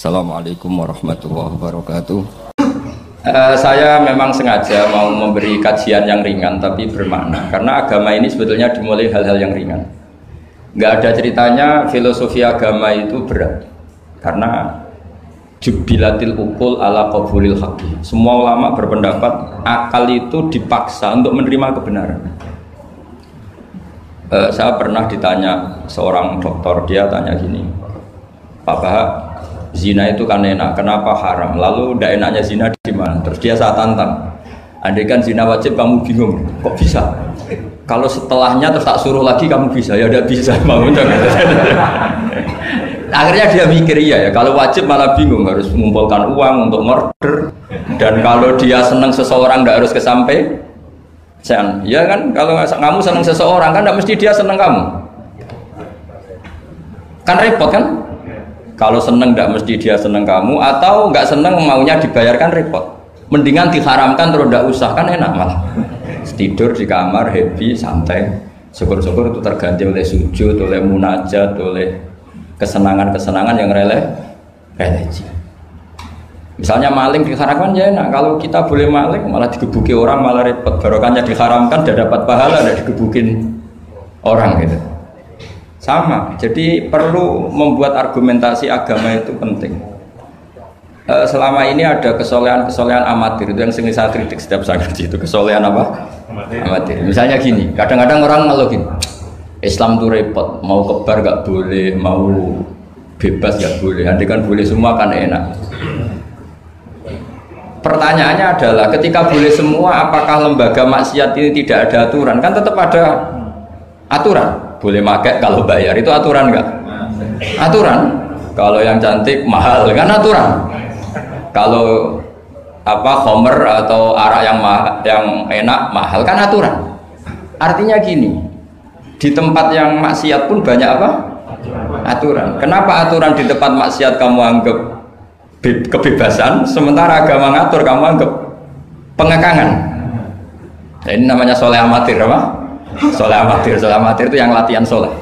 Assalamualaikum warahmatullahi wabarakatuh. Saya memang sengaja mau memberi kajian yang ringan tapi bermakna, karena agama ini sebetulnya dimulai hal-hal yang ringan. Nggak ada ceritanya filosofi agama itu berat, karena jubilatil ukul ala qabulil haqqi. Semua ulama berpendapat akal itu dipaksa untuk menerima kebenaran. Saya pernah ditanya seorang dokter, dia tanya gini, Pak Bahak, zina itu kan enak, kenapa haram? Lalu tidak enaknya zina di mana? Terus dia saya tantang, andai kan zina wajib kamu bingung, kok bisa? Kalau setelahnya terus tak suruh lagi kamu bisa? Ya udah bisa, bangun. Akhirnya dia mikir ya, kalau wajib malah bingung, harus mengumpulkan uang untuk murder. Dan kalau dia senang seseorang tidak harus kesampai. Ya kan, kalau kamu senang seseorang kan tidak mesti dia senang kamu. Kan repot kan? Kalau senang tidak mesti dia senang kamu, atau nggak senang maunya dibayarkan repot. Mendingan diharamkan terus tidak usah, kan enak malah. Tidur di kamar happy santai. Syukur-syukur itu terganti oleh sujud, oleh munajat, oleh kesenangan-kesenangan yang religi. Misalnya maling diharamkan ya enak, kalau kita boleh maling malah digebuki orang malah repot. Barokahnya diharamkan tidak dapat pahala, tidak digebukin orang gitu. Sama, jadi perlu membuat argumentasi agama itu penting. Selama ini ada kesolehan-kesolehan amatir, itu yang sering saya kritik setiap saya ngaji itu, kesolehan apa? Amatir. Misalnya gini, kadang-kadang orang ngeluh gini, Islam itu repot, mau kebar gak boleh, mau bebas gak boleh, andai kan boleh semua kan enak. Pertanyaannya adalah, ketika boleh semua, apakah lembaga maksiat ini tidak ada aturan? Kan tetap ada aturan. Boleh pakai kalau bayar, itu aturan enggak? Aturan. Kalau yang cantik mahal kan aturan. Kalau homer atau arak yang enak mahal kan aturan. Artinya gini, di tempat yang maksiat pun banyak apa? Aturan. Kenapa aturan di tempat maksiat kamu anggap kebebasan, sementara agama ngatur kamu anggap pengekangan? Nah, ini namanya soleh amatir apa? Soleh amatir itu yang latihan soleh.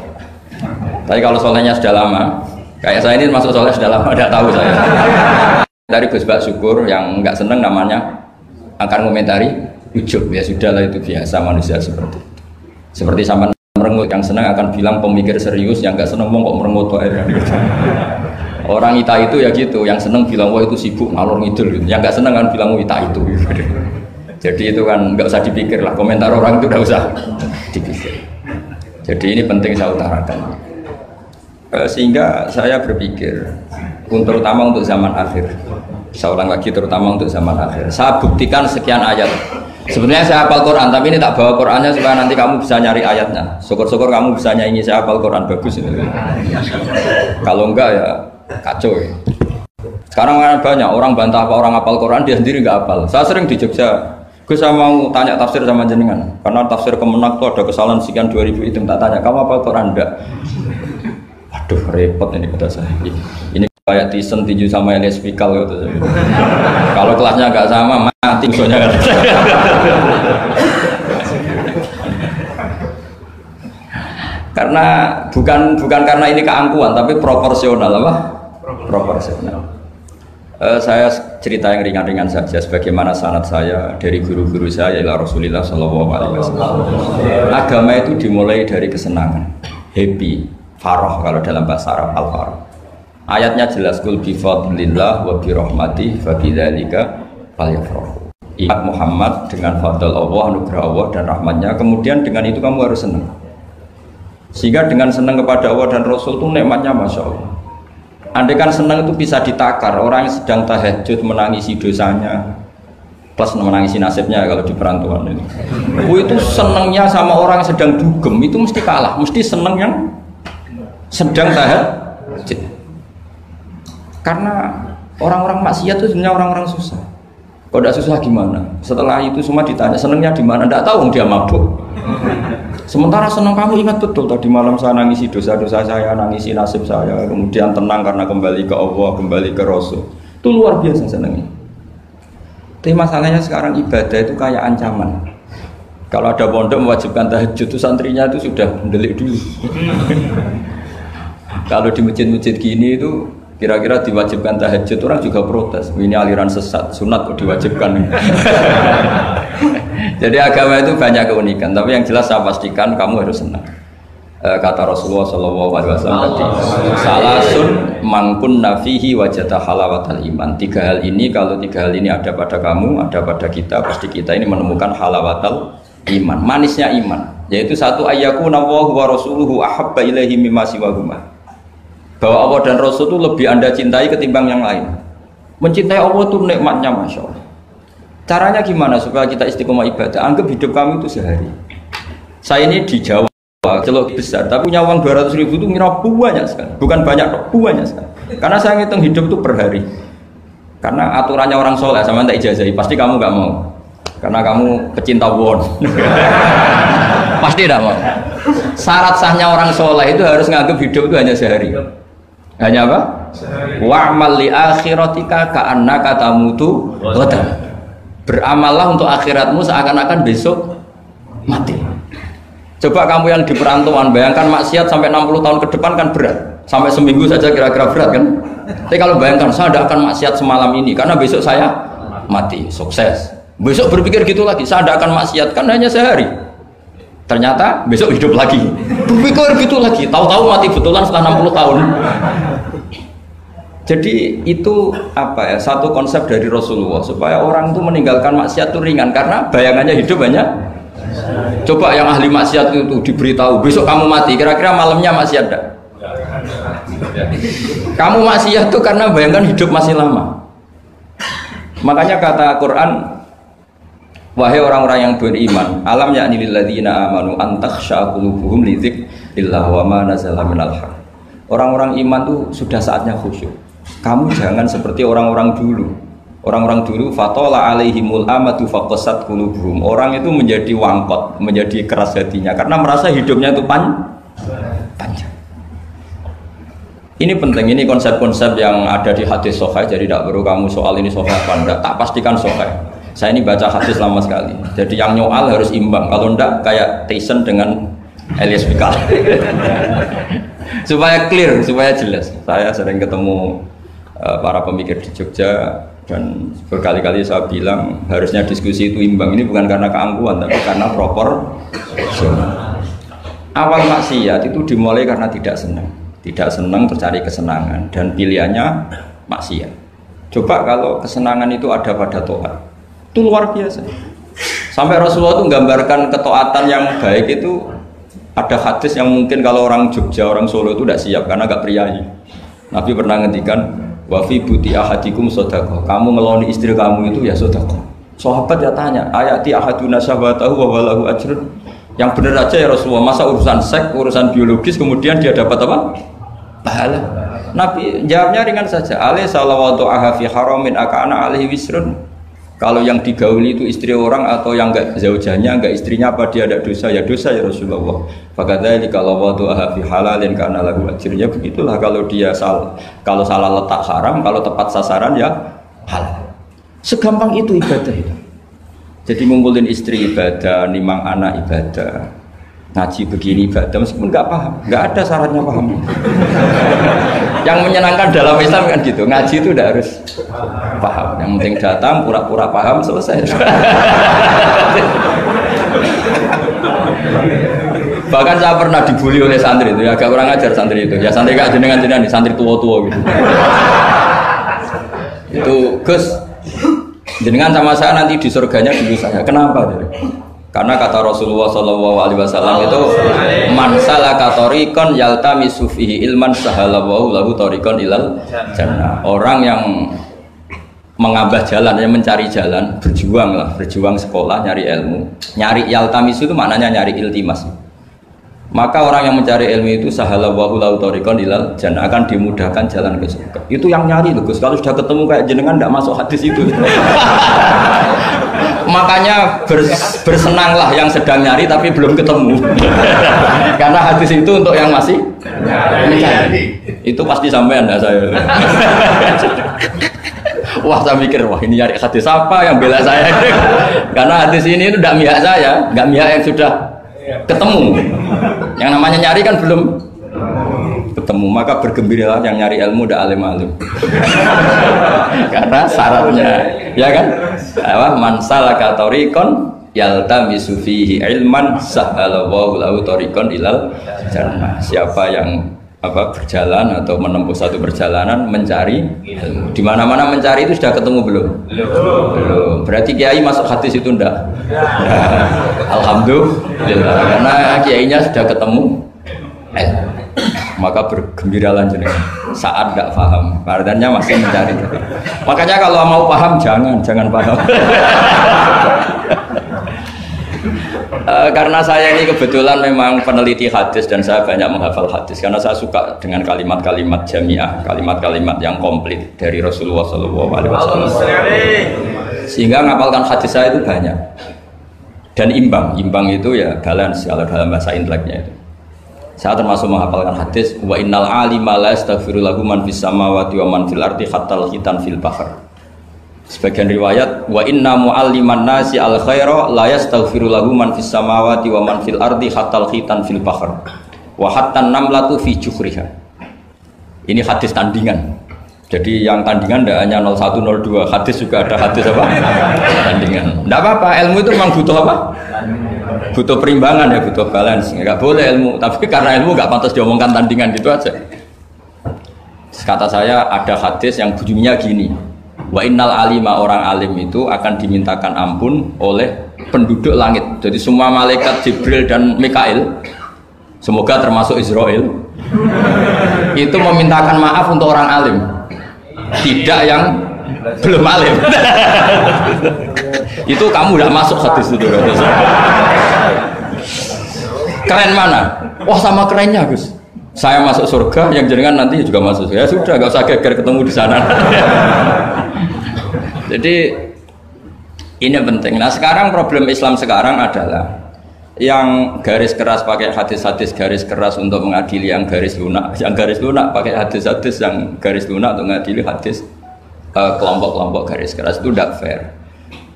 Tapi kalau solehnya sudah lama, kayak saya ini masuk soleh sudah lama, tidak tahu saya. Dari Gus Bak Syukur yang nggak seneng namanya akan komentari ujub, ya sudahlah itu biasa manusia seperti itu. Seperti sama merengut, yang seneng akan bilang pemikir serius, yang nggak seneng kok merengut gitu. Orang ita itu ya gitu, yang seneng bilang wah itu sibuk ngalor ngidul gitu. Yang nggak seneng kan bilang wah ita itu gitu. Jadi itu kan nggak usah dipikir lah, komentar orang itu nggak usah dipikir. Jadi ini penting saya utarakan. Sehingga saya berpikir, terutama untuk zaman akhir. Saya ulang lagi, terutama untuk zaman akhir. Saya buktikan sekian ayat. Sebenarnya saya hafal Quran, tapi ini tak bawa Qurannya supaya nanti kamu bisa nyari ayatnya. Syukur-syukur kamu bisa nyanyi saya hafal Quran, bagus ini. Kalau enggak ya kacau ya. Sekarang banyak orang bantah apa orang hafal Quran, dia sendiri nggak hafal. Saya sering di Jogja, saya mau tanya tafsir sama jenengan, karena tafsir Kemenak itu ada kesalahan sekian 2000 itu, tak tanya kamu hafal Quran enggak? Aduh repot ini kata saya. Ini kayak Tyson tinju sama Elias Pikal gitu. Kalau kelasnya nggak sama mati soalnya kan. Karena bukan karena ini keangkuhan, tapi proporsional apa? Proporsional. Saya cerita yang ringan-ringan saja, sebagaimana sanad saya dari guru-guru saya ila Rasulullah Shallallahu Alaihi Wasallam. Agama itu dimulai dari kesenangan, happy, farah kalau dalam bahasa Arab al-farah. Ayatnya jelas, kul bi fadlillah wa bi rahmatih fa bidzalika falyafrahu. Ingat Muhammad dengan fadl Allah, anugerah Allah dan rahmatnya, kemudian dengan itu kamu harus senang. Sehingga dengan senang kepada Allah dan Rasul itu nikmatnya Masya Allah. Andai kan senang itu bisa ditakar, orang yang sedang tahajud menangisi dosanya plus menangisi nasibnya kalau di perantauan ini. Itu senangnya sama orang yang sedang dugem itu mesti kalah, mesti senang yang sedang tahajud. Karena orang-orang maksiat itu sebenarnya orang-orang susah. Kalau tidak susah gimana? Setelah itu semua ditanya senangnya di mana? Tidak tahu dia mabuk. Sementara senang kamu ingat betul tadi malam saya nangisi dosa-dosa saya, nangisi nasib saya, kemudian tenang karena kembali ke Allah, kembali ke Rasul. Itu luar biasa senangnya. Tapi masalahnya sekarang ibadah itu kayak ancaman. Kalau ada pondok mewajibkan tahajud itu santrinya itu sudah mendelik dulu. Kalau di masjid-masjid gini itu Kira-kira diwajibkan tahajud orang juga protes. Ini aliran sesat, sunat kok diwajibkan. Jadi agama itu banyak keunikan. Tapi yang jelas saya pastikan kamu harus senang. Kata Rasulullah Shallallahu Alaihi Wasallam tadi, salasun mangkun nafihi wajata halawatal iman. 3 hal ini, kalau 3 hal ini ada pada kamu, ada pada kita, pasti kita ini menemukan halawatal iman, manisnya iman. Yaitu satu, ayyakuna Allahu wa rasuluhu ahabba ilaihi mimma siwahuma. Bahwa Allah dan Rasul itu lebih Anda cintai ketimbang yang lain. Mencintai Allah itu nikmatnya, Masya Allah. Caranya gimana supaya kita istiqomah ibadah? Anggap hidup kami itu sehari. Saya ini di Jawa, celok besar, tapi punya uang 200.000 itu ngira banyak sekali. Bukan banyak, banyak sekali. Karena saya ngitung hidup itu per hari. Karena aturannya orang soleh, sama tak ijazahi, pasti kamu nggak mau. Karena kamu pecinta won. Pasti tidak mau. Syarat sahnya orang soleh itu harus nganggap hidup itu hanya sehari. Hanya apa? Wa'mal li akhiratika ka'annaka tamutu ghadan. Beramallah untuk akhiratmu seakan-akan besok mati. Coba kamu yang di perantauan, bayangkan maksiat sampai 60 tahun ke depan kan berat. Sampai seminggu saja kira-kira berat kan. Tapi kalau bayangkan saya tidak akan maksiat semalam ini karena besok saya mati, sukses. Besok berpikir gitu lagi, saya tidak akan maksiat kan hanya sehari. Ternyata besok hidup lagi. Berpikir gitu lagi, tahu-tahu mati betulan setelah 60 tahun. Jadi itu apa ya, satu konsep dari Rasulullah supaya orang itu meninggalkan maksiat itu ringan karena bayangannya hidup banyak. Coba yang ahli maksiat itu diberitahu besok kamu mati, kira-kira malamnya maksiat enggak? Kamu maksiat itu karena bayangkan hidup masih lama. Makanya kata Quran, wahai orang-orang yang beriman, alam ya'ni lil ladzina amanu an takhsha qulubuhum li dzikrillah wa ma nazala minal haq. Orang-orang iman itu sudah saatnya khusyuk. Kamu jangan seperti orang-orang dulu. Orang-orang dulu fatola alaihimul amatu faqasat qulubuhum. Orang itu menjadi wangkot, menjadi keras hatinya karena merasa hidupnya itu panjang. Ini penting, ini konsep-konsep yang ada di hadis sahih. Jadi tidak perlu kamu soal ini sahih apa enggak, tak pastikan sahih. Saya ini baca hadis lama sekali. Jadi yang nyoal harus imbang. Kalau enggak kayak Tyson dengan Elias Pikal. Supaya clear, supaya jelas. Saya sering ketemu para pemikir di Jogja dan berkali-kali saya bilang harusnya diskusi itu imbang. Ini bukan karena keangkuhan tapi karena proporsional. Awal maksiat itu dimulai karena tidak senang tercari kesenangan dan pilihannya maksiat. Coba kalau kesenangan itu ada pada taat, itu luar biasa. Sampai Rasulullah itu menggambarkan ketaatan yang baik itu. Ada hadis yang mungkin kalau orang Jogja, orang Solo itu tidak siap karena agak priayi. Nabi pernah ngendikan, wa fi buti ahadikum sodaqah. Kamu ngeloni istri kamu itu ya sodaqah. Sahabat ya tanya, ayati ahaduna syahwatahu wa walahu ajrun. Yang benar aja ya Rasulullah, masa urusan seks, urusan biologis kemudian dia dapat apa? Pahala. Nabi jawabnya ringan saja. Alaihi salawatu aha fi haramin akana alaihi wisrun. Kalau yang digauli itu istri orang atau yang enggak zaujahnya, enggak istrinya, apa dia ada dosa? Ya dosa ya Rasulullah. Fakadzalika lawatu fi halalin kana lahu ajrnya. Begitulah kalau dia kalau salah letak haram, kalau tepat sasaran ya halal. Segampang itu ibadah itu. Jadi ngumpulin istri ibadah, nimang anak ibadah, ngaji begini ibadah meskipun enggak paham, enggak ada syaratnya paham. Yang menyenangkan dalam Islam kan gitu, ngaji itu udah harus paham. Yang penting datang pura-pura paham selesai. Bahkan saya pernah dibully oleh santri itu, ya agak kurang ajar santri itu. Ya santri gak jenengan-jenengan nih, santri tua-tua gitu. Itu Gus, jenengan sama saya nanti di surganya dulu saya. Kenapa? Karena kata Rasulullah SAW itu man salaka tariqan yaltamisu fihi ilman sahalallahu lahu tariqan ilal jannah. Orang yang mengambah jalan, yang mencari jalan, berjuang sekolah, nyari ilmu. Nyari yaltamisu itu maknanya nyari iltimas. Maka orang yang mencari ilmu itu sahalallahu lahu tariqan ilal jannah, akan dimudahkan jalan ke surga. Itu yang nyari loh Gus. Kalau sudah ketemu kayak jenengan tidak masuk hadis itu. Makanya bersenanglah yang sedang nyari tapi belum ketemu. Karena hadis itu untuk yang masih mencari. Itu pasti sampai Anda saya. Wah saya mikir, wah ini nyari hadis apa yang bela saya. Karena hadis ini itu tidak mihak saya, nggak mihak yang sudah ketemu. Yang namanya nyari kan belum ketemu, maka bergembiralah yang nyari ilmu udah alim-alim. Karena syaratnya, ya kan? Man salaka tariqan yaltamisu fihi ilman sahhalallahu lahu tariqan ilal jannah. Siapa yang berjalan atau menempuh satu perjalanan mencari ilmu. Di mana-mana mencari itu sudah ketemu belum? Belum. Berarti kiai masuk hadis itu enggak? Alhamdulillah. Karena kiainya sudah ketemu maka bergembiralah jenengan saat enggak paham. Artinya masih mencari. Makanya kalau mau paham jangan paham. Karena saya ini kebetulan memang peneliti hadis dan saya banyak menghafal hadis karena saya suka dengan kalimat-kalimat jamiah, kalimat-kalimat yang komplit dari Rasulullah SAW. Sehingga ngapalkan hadis saya itu banyak dan imbang itu ya balance kalau dalam bahasa inteleknya itu. Saya termasuk menghafalkan hadis wa innal alima la yastaghfiru lahu man fis samawati wa man fil ardi hatta al-khitan fil bahr. Sebagian riwayat wa inna mu'alliman nasi al khaira la yastaghfiru lahu man fis samawati wa man fil ardi hatta al-khitan fil bahr wa hatta an-namlatu fi juhriha. Ini hadis tandingan. Jadi yang tandingan tidak hanya 01 02, hadis juga ada hadis apa? Tandingan. Tidak apa-apa, ilmu itu memang butuh apa? Butuh perimbangan ya, butuh balance. Enggak boleh ilmu, tapi karena ilmu enggak pantas diomongkan tandingan gitu aja. Kata saya ada hadis yang bunyinya gini. Wa innal alima, orang alim itu akan dimintakan ampun oleh penduduk langit. Jadi semua malaikat Jibril dan Mikail, semoga termasuk Israel, itu memintakan maaf untuk orang alim, tidak yang belum alim. Itu kamu tidak masuk hadis itu. Keren mana? Wah sama kerennya Gus. Saya masuk surga, yang jenengan nanti juga masuk. Ya sudah, nggak usah geger ketemu di sana. Jadi ini penting. Nah sekarang problem Islam sekarang adalah yang garis keras pakai hadis-hadis garis keras untuk mengadili yang garis lunak pakai hadis-hadis yang garis lunak untuk mengadili hadis kelompok-kelompok garis keras itu tidak fair.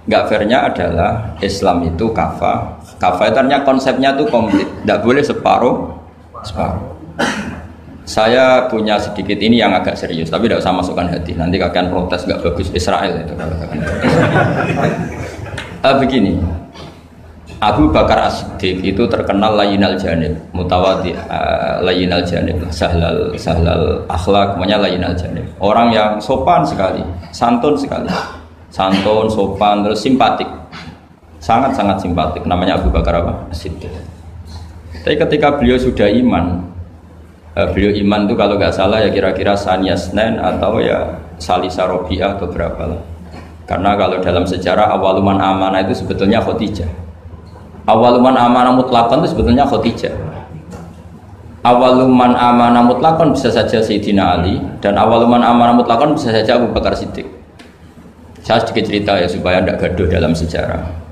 Nggak fairnya adalah Islam itu kafah itu artinya konsepnya itu komplit, tidak boleh separuh. Saya punya sedikit ini yang agak serius, tapi tidak usah masukkan hati. Nanti kalian protes nggak bagus Israel itu. Begini, Abu Bakar As-Siddiq itu terkenal layinal janib, mutawadi, layinal janib, sahlal akhlak, namanya layinal janib. Orang yang sopan sekali, santun sekali, santun, sopan, terus simpatik, sangat simpatik. Namanya Abu Bakar apa? As-Siddiq. Tapi ketika beliau sudah iman, beliau iman itu kalau nggak salah ya kira-kira Saniyah Snen atau ya Salisa Robiah atau berapa lah. Karena kalau dalam sejarah awaluman amanah itu sebetulnya Khadijah. Awaluman amanah mutlakon itu sebetulnya Khadijah. Awaluman amanah mutlakon bisa saja Sayyidina Ali dan awaluman amanah mutlakon bisa saja Abu Bakar Siddiq. Saya sedikit cerita ya supaya tidak gaduh dalam sejarah.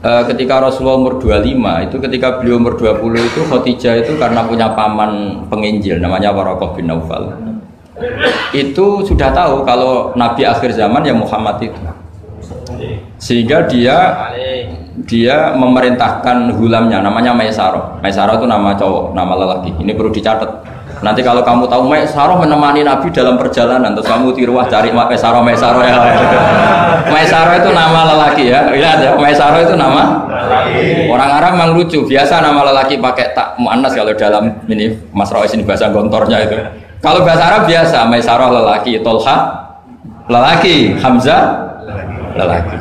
Ketika Rasulullah umur 25 itu, ketika beliau umur 20 itu Khadijah itu karena punya paman penginjil namanya Waraqah bin Naufal, itu sudah tahu kalau Nabi akhir zaman ya Muhammad itu, sehingga dia memerintahkan hulamnya namanya Maisarah. Maisarah itu nama cowok, nama lelaki. Ini perlu dicatat. Nanti kalau kamu tahu Maisarah menemani Nabi dalam perjalanan, terus kamu tiruah cari Maisarah ya. Maisarah itu nama lelaki ya. Lihat ya, Maisarah itu nama. Orang Arab memang lucu. Biasa nama lelaki pakai tak muannas kalau dalam ini Mas Rois ini bahasa gontornya itu. Kalau bahasa Arab biasa Maisarah lelaki, Tolha lelaki, Hamzah lelaki.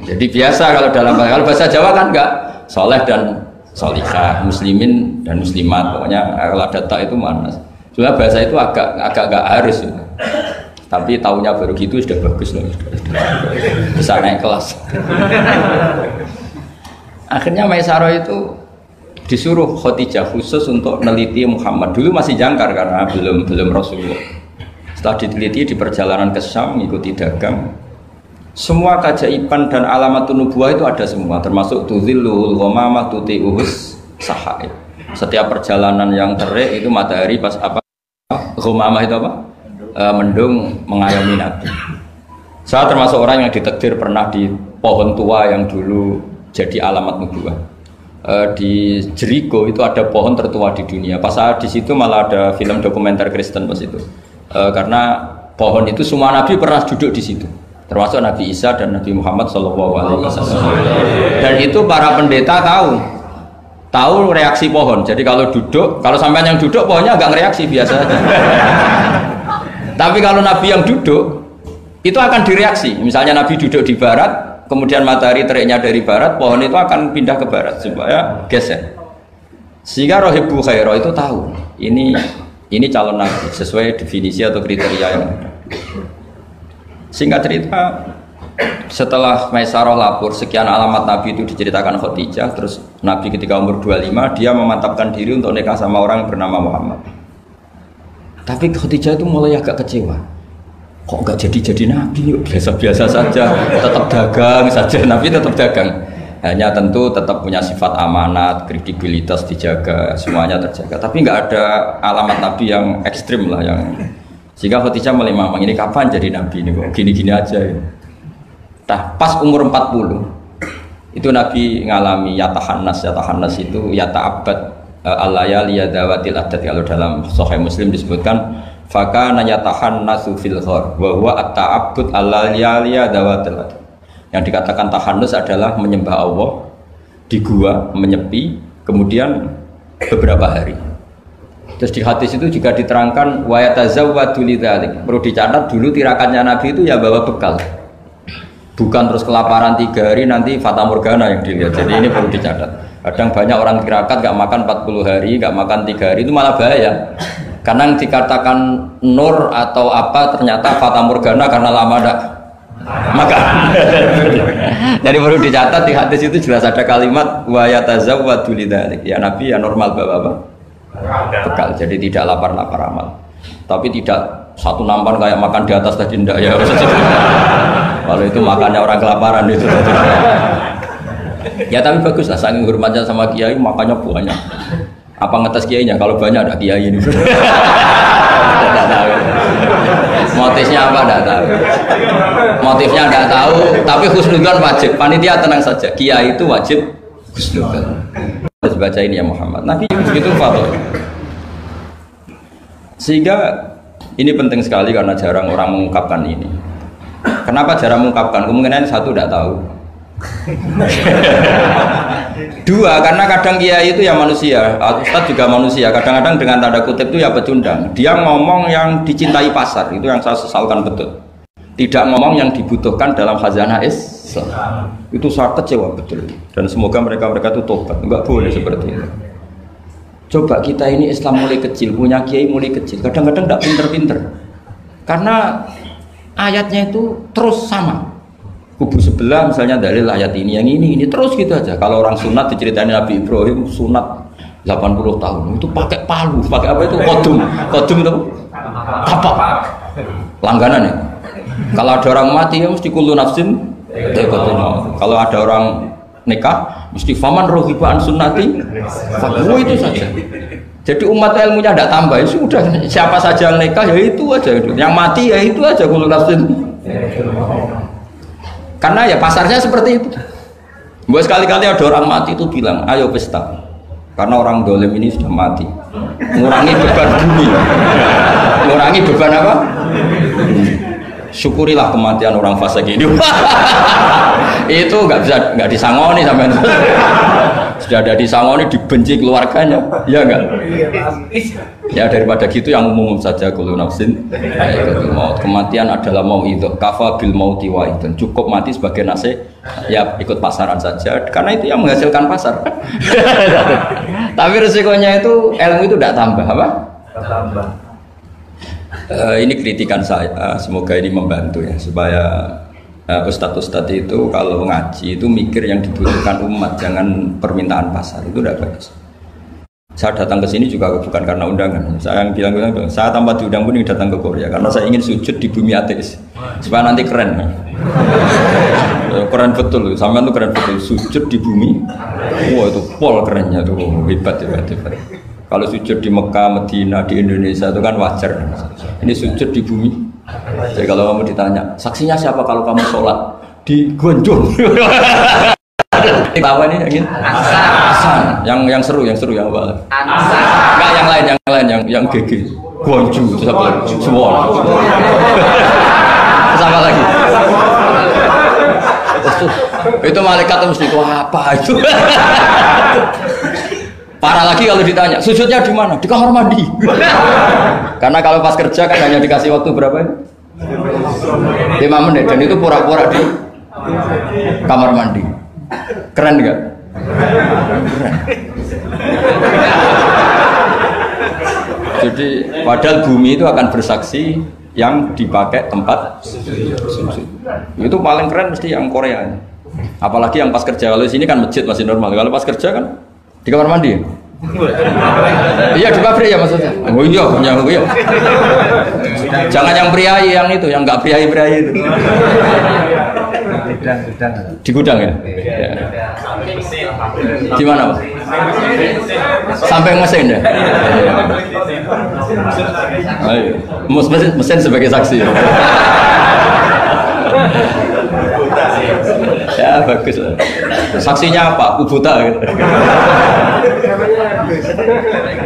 Jadi biasa kalau bahasa Jawa kan enggak, soleh dan solihah, muslimin dan muslimat, pokoknya kalau ada tak itu manas. Sebenarnya bahasa itu agak nggak harus, ya. Tapi tahunya baru gitu sudah bagus loh, bisa naik kelas. Akhirnya Maisarah itu disuruh Khadijah khusus untuk meneliti Muhammad. Dulu masih jangkar karena belum Rasulullah. Setelah diteliti di perjalanan ke Syam, mengikuti dagang. Semua keajaiban dan alamatun nubuwah itu ada semua, termasuk tuzilluhul ghamamah tuti'uhus sahaib. Setiap perjalanan yang terik itu matahari pas apa? Ghamamah itu apa? Mendung mengayomi Nabi. Saya termasuk orang yang ditakdir pernah di pohon tua yang dulu jadi alamat nubuwah. di Jericho itu ada pohon tertua di dunia. Pas saat di situ malah ada film dokumenter Kristen pas itu. Karena pohon itu semua nabi pernah duduk di situ. Termasuk Nabi Isa dan Nabi Muhammad SAW. Dan itu para pendeta tahu reaksi pohon. Jadi kalau duduk, kalau sampai yang duduk pohonnya agak reaksi biasa aja. Tapi kalau Nabi yang duduk itu akan direaksi. Misalnya Nabi duduk di barat, kemudian matahari teriknya dari barat, pohon itu akan pindah ke barat supaya geser. Sehingga Rohibu Khairo itu tahu ini calon Nabi sesuai definisi atau kriteria yang ada. Singkat cerita, setelah Maisarah lapor sekian alamat Nabi itu diceritakan Khadijah, terus Nabi ketika umur 25 dia memantapkan diri untuk nikah sama orang yang bernama Muhammad. Tapi Khadijah itu mulai agak kecewa. Kok nggak jadi Nabi? Biasa-biasa saja, tetap dagang saja. Nabi tetap dagang. Hanya tentu tetap punya sifat amanat, kredibilitas dijaga, semuanya terjaga. Tapi nggak ada alamat Nabi yang ekstrim lah yang. Sehingga Khadijah mulai mamang, ini kapan jadi Nabi ini kok gini-gini aja ya. Nah, pas umur 40 itu Nabi ngalami yatahannas itu yata'abbad al-layali yadawatil adat. Kalau dalam Sahih Muslim disebutkan fakana yatahannasu fil ghar wa huwa at-ta'abbud al-layali yadawatil adat. Yang dikatakan tahannus adalah menyembah Allah di gua, menyepi, kemudian beberapa hari. Terus di hadis itu juga diterangkan wa yatazawwadu lidzalik. Perlu dicatat dulu tirakannya Nabi itu ya bawa bekal. Bukan terus kelaparan 3 hari nanti fata morgana yang dilihat. Jadi ini perlu dicatat. Kadang banyak orang tirakat gak makan 40 hari, gak makan 3 hari itu malah bahaya. Karena yang dikatakan nur atau apa ternyata fata morgana karena lama gak makan. Jadi perlu dicatat di hadis itu jelas ada kalimat wa yatazawwadu lidzalik. Ya Nabi ya normal bawa apa? Bekal, jadi tidak lapar-lapar amal. Tapi tidak satu nampan kayak makan di atas tadi ndak ya. Kalau itu makannya orang kelaparan itu. Ya tapi bagus lah, saking hormatnya sama kiai makannya banyak. Apa ngetes kiainya? Kalau banyak ada kiai ini. Tidak tahu. Motifnya apa tidak tahu. Motifnya tidak tahu. Tapi husnudzon wajib. Panitia tenang saja. Kiai itu wajib husnudzon. Harus baca ini ya Muhammad. Nabi begitu fatwa. Sehingga ini penting sekali karena jarang orang mengungkapkan ini. Kenapa jarang mengungkapkan? Kemungkinan satu tidak tahu. Dua, karena kadang kiai itu ya manusia, Ustadz juga manusia. Kadang-kadang dengan tanda kutip itu ya pecundang. Dia ngomong yang dicintai pasar, itu yang saya sesalkan betul. Tidak ngomong yang dibutuhkan dalam khazanah Islam. Itu saya kecewa betul. Dan semoga mereka itu tobat. Enggak boleh seperti itu. Coba kita ini Islam mulai kecil, punya kiai mulai kecil. Kadang-kadang tidak pinter-pinter. Karena ayatnya itu terus sama. Kubu sebelah misalnya dalil ayat ini, yang ini terus gitu aja. Kalau orang sunat diceritain Nabi Ibrahim sunat 80 tahun itu pakai palu, pakai apa itu kodum itu apa? Langganan ya. Kalau ada orang mati ya mesti kullu nafsin dha'iqatul maut. Kalau ada orang nikah mesti faman rohiba an sunnati fahu, itu saja. Jadi umat ilmunya tidak tambah, ya sudah siapa saja yang nikah ya itu aja, yang mati ya itu aja kullu nafsin. Karena ya pasarnya seperti itu. Buat sekali-kali ada orang mati itu bilang, ayo pesta. Karena orang dolim ini sudah mati. Ngurangi beban bumi. Ngurangi beban apa? Syukurilah kematian orang fasik ini. Itu nggak disangoni sampai sudah ada disangoni, dibenci keluarganya, ya enggak? Ya daripada gitu yang umum saja, kullu nafsin dha'iqatul maut. Kematian adalah mau'idhah, kafa bil mauti wa'idhan. Cukup mati sebagai nasihat, ya ikut pasaran saja, karena itu yang menghasilkan pasar. Tapi resikonya itu ilmu itu tidak tambah apa? Tambah. Ini kritikan saya, semoga ini membantu ya supaya ustadz-ustadz itu kalau ngaji itu mikir yang dibutuhkan umat, jangan permintaan pasar, itu udah bagus. Saya datang ke sini juga bukan karena undangan. Saya yang bilang saya tanpa diundang pun datang ke Korea karena saya ingin sujud di bumi ateis supaya nanti keren. Keren betul, sampean tuh keren betul, sujud di bumi. Wah itu pol kerennya tuh, hebat. Kalau sujud di Mekah, Medina, di Indonesia itu kan wajar. Ini sujud di bumi. Jadi kalau kamu ditanya, saksinya siapa kalau kamu sholat di Gonjong? Apa nih yang ini? Asan. Yang seru yang apa? Enggak yang lain yang GG. Guangju itu apa lagi? Suwon. Sama lagi. Itu malaikat mesti itu apa itu? Parah lagi kalau ditanya, sujudnya di mana? Di kamar mandi. Karena kalau pas kerja kan hanya dikasih waktu berapa ini? 5 menit dan itu pura-pura di kamar mandi. Keren nggak? Keren. Jadi padahal bumi itu akan bersaksi yang dipakai tempat sujud. Itu paling keren mesti yang Korea. Apalagi yang pas kerja. Kalau di sini kan masjid masih normal. Kalau pas kerja kan di kamar mandi. Iya di pabrik ya maksudnya. Oh iya, iya. Jangan yang priayi yang itu, yang nggak priayi itu. Di gudang ya? Ya. Gimana Pak? Sampai mesin ya? Ayo, mesin sebagai saksi. Ya bagus lah. Saksinya apa? Kubuta gitu.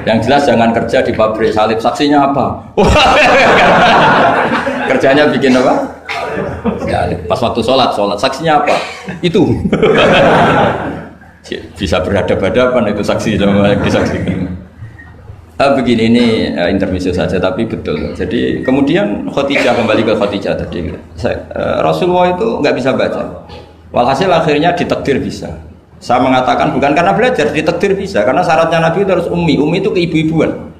Yang jelas jangan kerja di pabrik salib. Saksinya apa? Kerjanya bikin apa? Ya, pas waktu sholat saksinya apa? Itu bisa berhadapan-hadapan itu saksi sama yang disaksikan. Begini ini intermezzo saja tapi betul. Jadi kemudian Khadijah kembali ke Khadijah tadi. Rasulullah itu nggak bisa baca. Walhasil akhirnya ditakdir bisa. Saya mengatakan bukan karena belajar, ditakdir bisa. Karena syaratnya Nabi itu harus ummi. Ummi itu keibu-ibuan.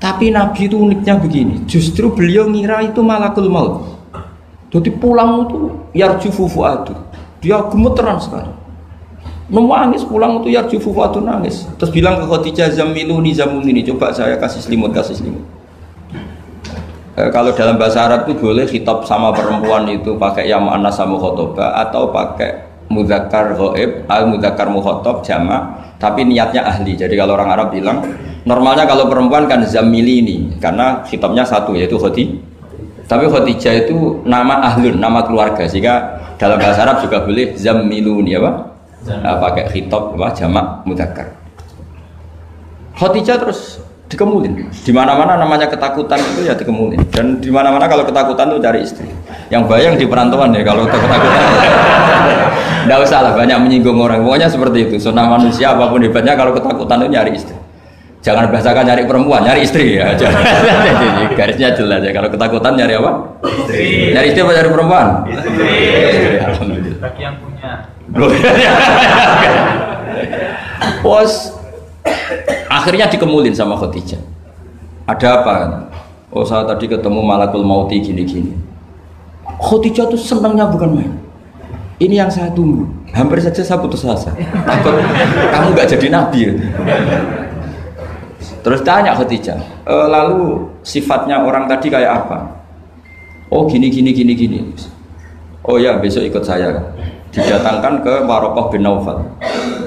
Tapi Nabi itu uniknya begini. Justru beliau ngira itu malakul maut. Jadi pulang itu yarjufu fuadu. Dia gemeteran sekali. Nangis pulang itu yarjufu fuadu nangis. Terus bilang ke Khadijah zamiluni zamulini. Coba saya kasih selimut. Kalau dalam bahasa Arab itu boleh khitab sama perempuan itu pakai ya mu'annas sama khotoba atau pakai mudzakkar ghaib al mudzakkar mukhatab jamak tapi niatnya ahli. Jadi kalau orang Arab bilang normalnya kalau perempuan kan zamilini karena khitabnya satu yaitu Khadijah. Tapi Khadijah itu nama ahlun, nama keluarga sehingga dalam bahasa Arab juga boleh zamiluni apa? Pakai khitab apa jamak mudzakkar. Khadijah terus dikemulin. Di mana-mana namanya ketakutan itu ya dikemulin. Dan di mana-mana kalau ketakutan itu cari istri. Yang bayang di perantauan ya kalau ketakutan. Enggak usah lah banyak menyinggung orang. Pokoknya seperti itu. Sunnah manusia apapun hebatnya kalau ketakutan itu nyari istri. Jangan bahasakan nyari perempuan, nyari istri ya. Jadi garisnya jelas ya. Kalau ketakutan nyari apa? Istri. Nyari istri apa nyari perempuan? Istri. Alhamdulillah. Bagi yang punya. Bos. Akhirnya dikemulin sama Khadijah. Ada apa? Oh saya tadi ketemu malakul mauti gini-gini. Khadijah tuh senangnya bukan main. Ini yang saya tunggu. Hampir saja saya putus asa. Takut kamu gak jadi nabi ya? Terus tanya Khadijah, lalu sifatnya orang tadi kayak apa? Oh gini. Oh ya besok ikut saya. Didatangkan ke Waraqah bin Naufal.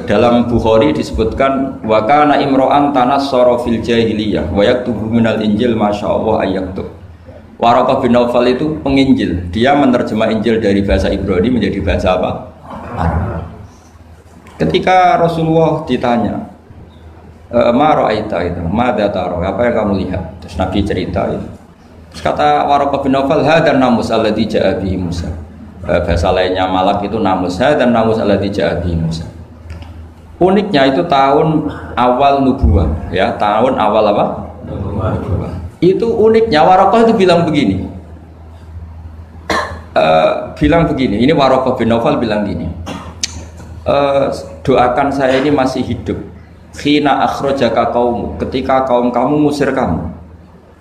Dalam Bukhari disebutkan wa kana imro'an tanassara fil jahiliyah wa yaktubu minal injil masyaallah ayaktub. Waraqah bin Naufal itu penginjil. Dia menerjemah Injil dari bahasa Ibrani menjadi bahasa apa? Arab. Ketika Rasulullah ditanya, "Ma ra'aita itu? Madza tara? Apa yang kamu lihat?" Terus Nabi cerita itu. Terus kata Waraqah bin Naufal, "Hadan namus alladzi ja'a bihi Musa." Bahasa lainnya malak itu namus dan namus alladzi ja'a bihi Musa. Uniknya itu tahun awal nubuwah ya, tahun awal apa? Nubuwah. Itu uniknya Waraqah itu bilang begini. Ini Waraqah bin Naufal bilang gini. Doakan saya ini masih hidup. Khina akhrajaka qaum, ketika kaum kamu musir kamu.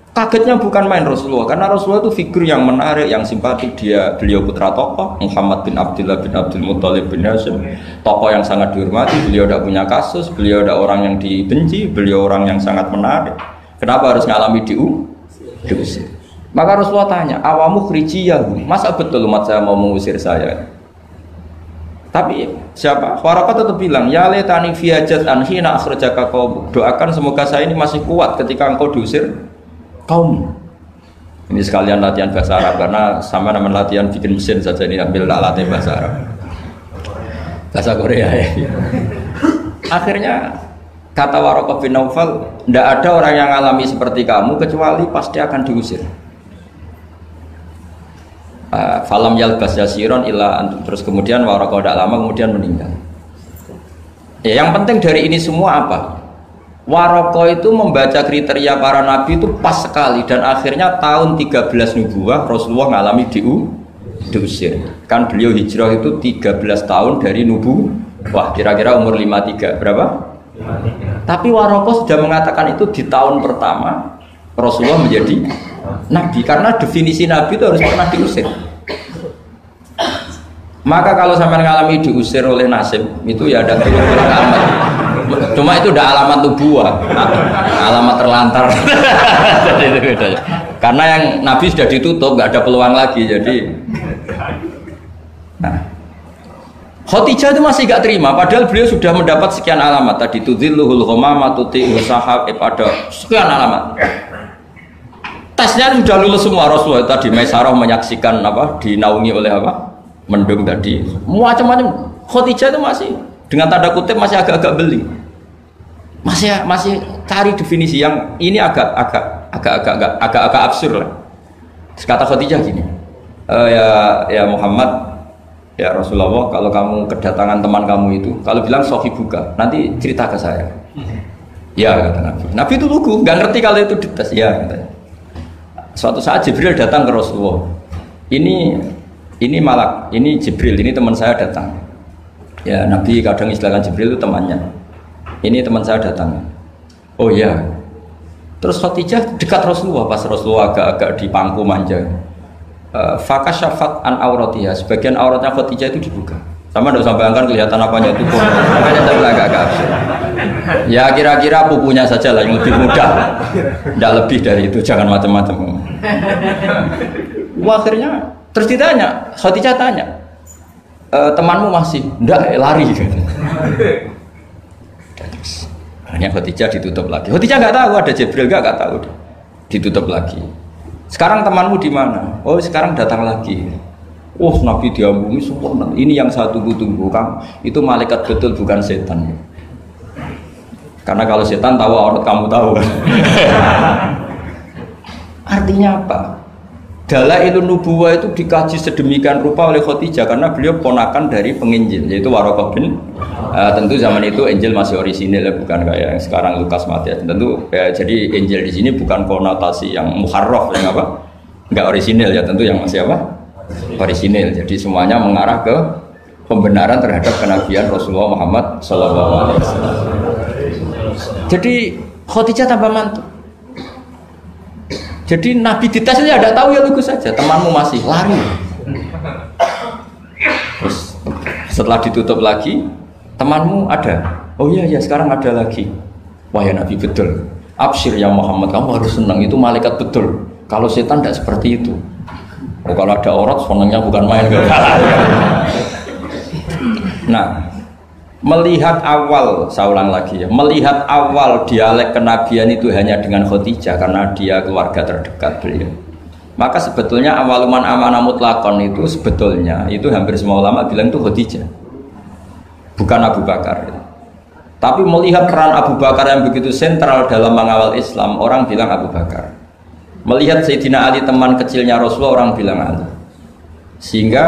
Kagetnya bukan main Rasulullah, karena Rasulullah itu figur yang menarik, yang simpatik. Beliau putra tokoh, Muhammad bin Abdullah bin Abdul Muttalib bin Hashim, tokoh yang sangat dihormati. Beliau tidak punya kasus, beliau tidak orang yang dibenci, beliau orang yang sangat menarik. Kenapa harus ngalami diusir? Maka Rasulullah tanya, awamu khrijiyahu, masa betul umat saya mau mengusir saya? Tapi siapa? Waraqah tetap bilang, ya letani fiyajat anhina akhrajaka qaum. Doakan semoga saya ini masih kuat ketika engkau diusir kaum. Ini sekalian latihan bahasa Arab karena sama nama latihan bikin mesin saja ini ambil latih bahasa Arab. bahasa Korea ya. Akhirnya kata Waraqah bin Naufal, tidak ada orang yang alami seperti kamu kecuali pasti akan diusir. Falam yalbas yasiron illa antum, terus kemudian Waraqah tidak lama kemudian meninggal. Ya, yang penting dari ini semua apa? Waraqah itu membaca kriteria para nabi itu pas sekali, dan akhirnya tahun 13 nubuwah Rasulullah mengalami diusir. Kan beliau hijrah itu 13 tahun dari nubuwah, kira-kira umur 53 berapa? 53. Tapi Waraqah sudah mengatakan itu di tahun pertama Rasulullah menjadi nabi, karena definisi nabi itu harus pernah diusir. Maka kalau sampai mengalami diusir oleh nasib itu ya ada alamat. Cuma itu udah alamat nubuwah, alamat terlantar. Jadi itu bedanya. Karena yang nabi sudah ditutup, nggak ada peluang lagi. Jadi, nah, Khadijah itu masih gak terima, padahal beliau sudah mendapat sekian alamat tadi. Tudzilluhul ghamama tuti'u sahab, ada sekian alamat. Tesnya sudah lulus semua. Rasulullah tadi Maisarah menyaksikan apa, dinaungi oleh apa, mendung tadi, macam-macam. Khadijah itu masih dengan tanda kutip masih agak-agak beli, masih cari definisi yang ini agak absurd lah. Terus kata Khadijah gini, ya Muhammad, ya Rasulullah, kalau kamu kedatangan teman kamu itu, kalau bilang sohibuka, nanti cerita ke saya. Ya kata Nabi. Nabi itu lugu, nggak ngerti kalau itu dites. Ya katanya. Suatu saat Jibril datang ke Rasulullah. Ini malak, ini Jibril, ini teman saya datang. Ya Nabi kadang istilahkan Jibril itu temannya. Ini teman saya datang. Oh ya. Terus Khadijah dekat Rasulullah, pas Rasulullah agak-agak dipangku manja. Fakasyafat an auratiha, sebagian auratnya Khadijah itu dibuka. Sama tidak usah bayangkan kelihatan apanya itu pun. Makanya saya bilang agak absurd. Ya kira-kira pupunya saja lah yang lebih mudah. Tidak lebih dari itu, jangan macam-macam. Akhirnya terus ditanya, Khadijah tanya, temanmu masih? Tidak, lari. Terus hanya Khadijah ditutup lagi. Khadijah nggak tahu ada Jibril, nggak tahu. Ditutup lagi. Sekarang temanmu di mana? Oh sekarang datang lagi. Oh Nabi diambungi sempurna. Ini yang saya tunggu-tunggu, Kang. Itu malaikat betul, bukan setan. Karena kalau setan tahu aurat kamu tahu kan. Artinya apa? Dalailun nubuwah itu dikaji sedemikian rupa oleh Khadijah karena beliau ponakan dari penginjil, yaitu Waraqah bin. Tentu zaman itu Injil masih orisinil ya, bukan kayak yang sekarang Lukas Matius. Tentu ya, jadi Injil di sini bukan konotasi yang muharraf, yang apa? Enggak orisinil ya, tentu yang masih apa? Orisinil. Jadi semuanya mengarah ke pembenaran terhadap kenabian Rasulullah Muhammad SAW. Jadi Khadijah tambah mantu. Jadi Nabi dites saja tidak tahu, ya lugu saja. Temanmu masih lari. Terus setelah ditutup lagi, temanmu ada. Oh iya ya sekarang ada lagi. Wah ya Nabi betul. Absyir ya Muhammad, kamu harus senang, itu malaikat betul. Kalau setan tidak seperti itu. Oh, kalau ada aurat senangnya bukan main. Nah, melihat awal, saya ulang lagi ya, melihat awal dialek kenabian itu hanya dengan Khadijah karena dia keluarga terdekat beliau. Maka sebetulnya awaluman amanah mutlakon itu sebetulnya itu hampir semua ulama bilang itu Khadijah, bukan Abu Bakar. Tapi melihat peran Abu Bakar yang begitu sentral dalam mengawal Islam, orang bilang Abu Bakar. Melihat Sayyidina Ali teman kecilnya Rasulullah, orang bilang Ali. Sehingga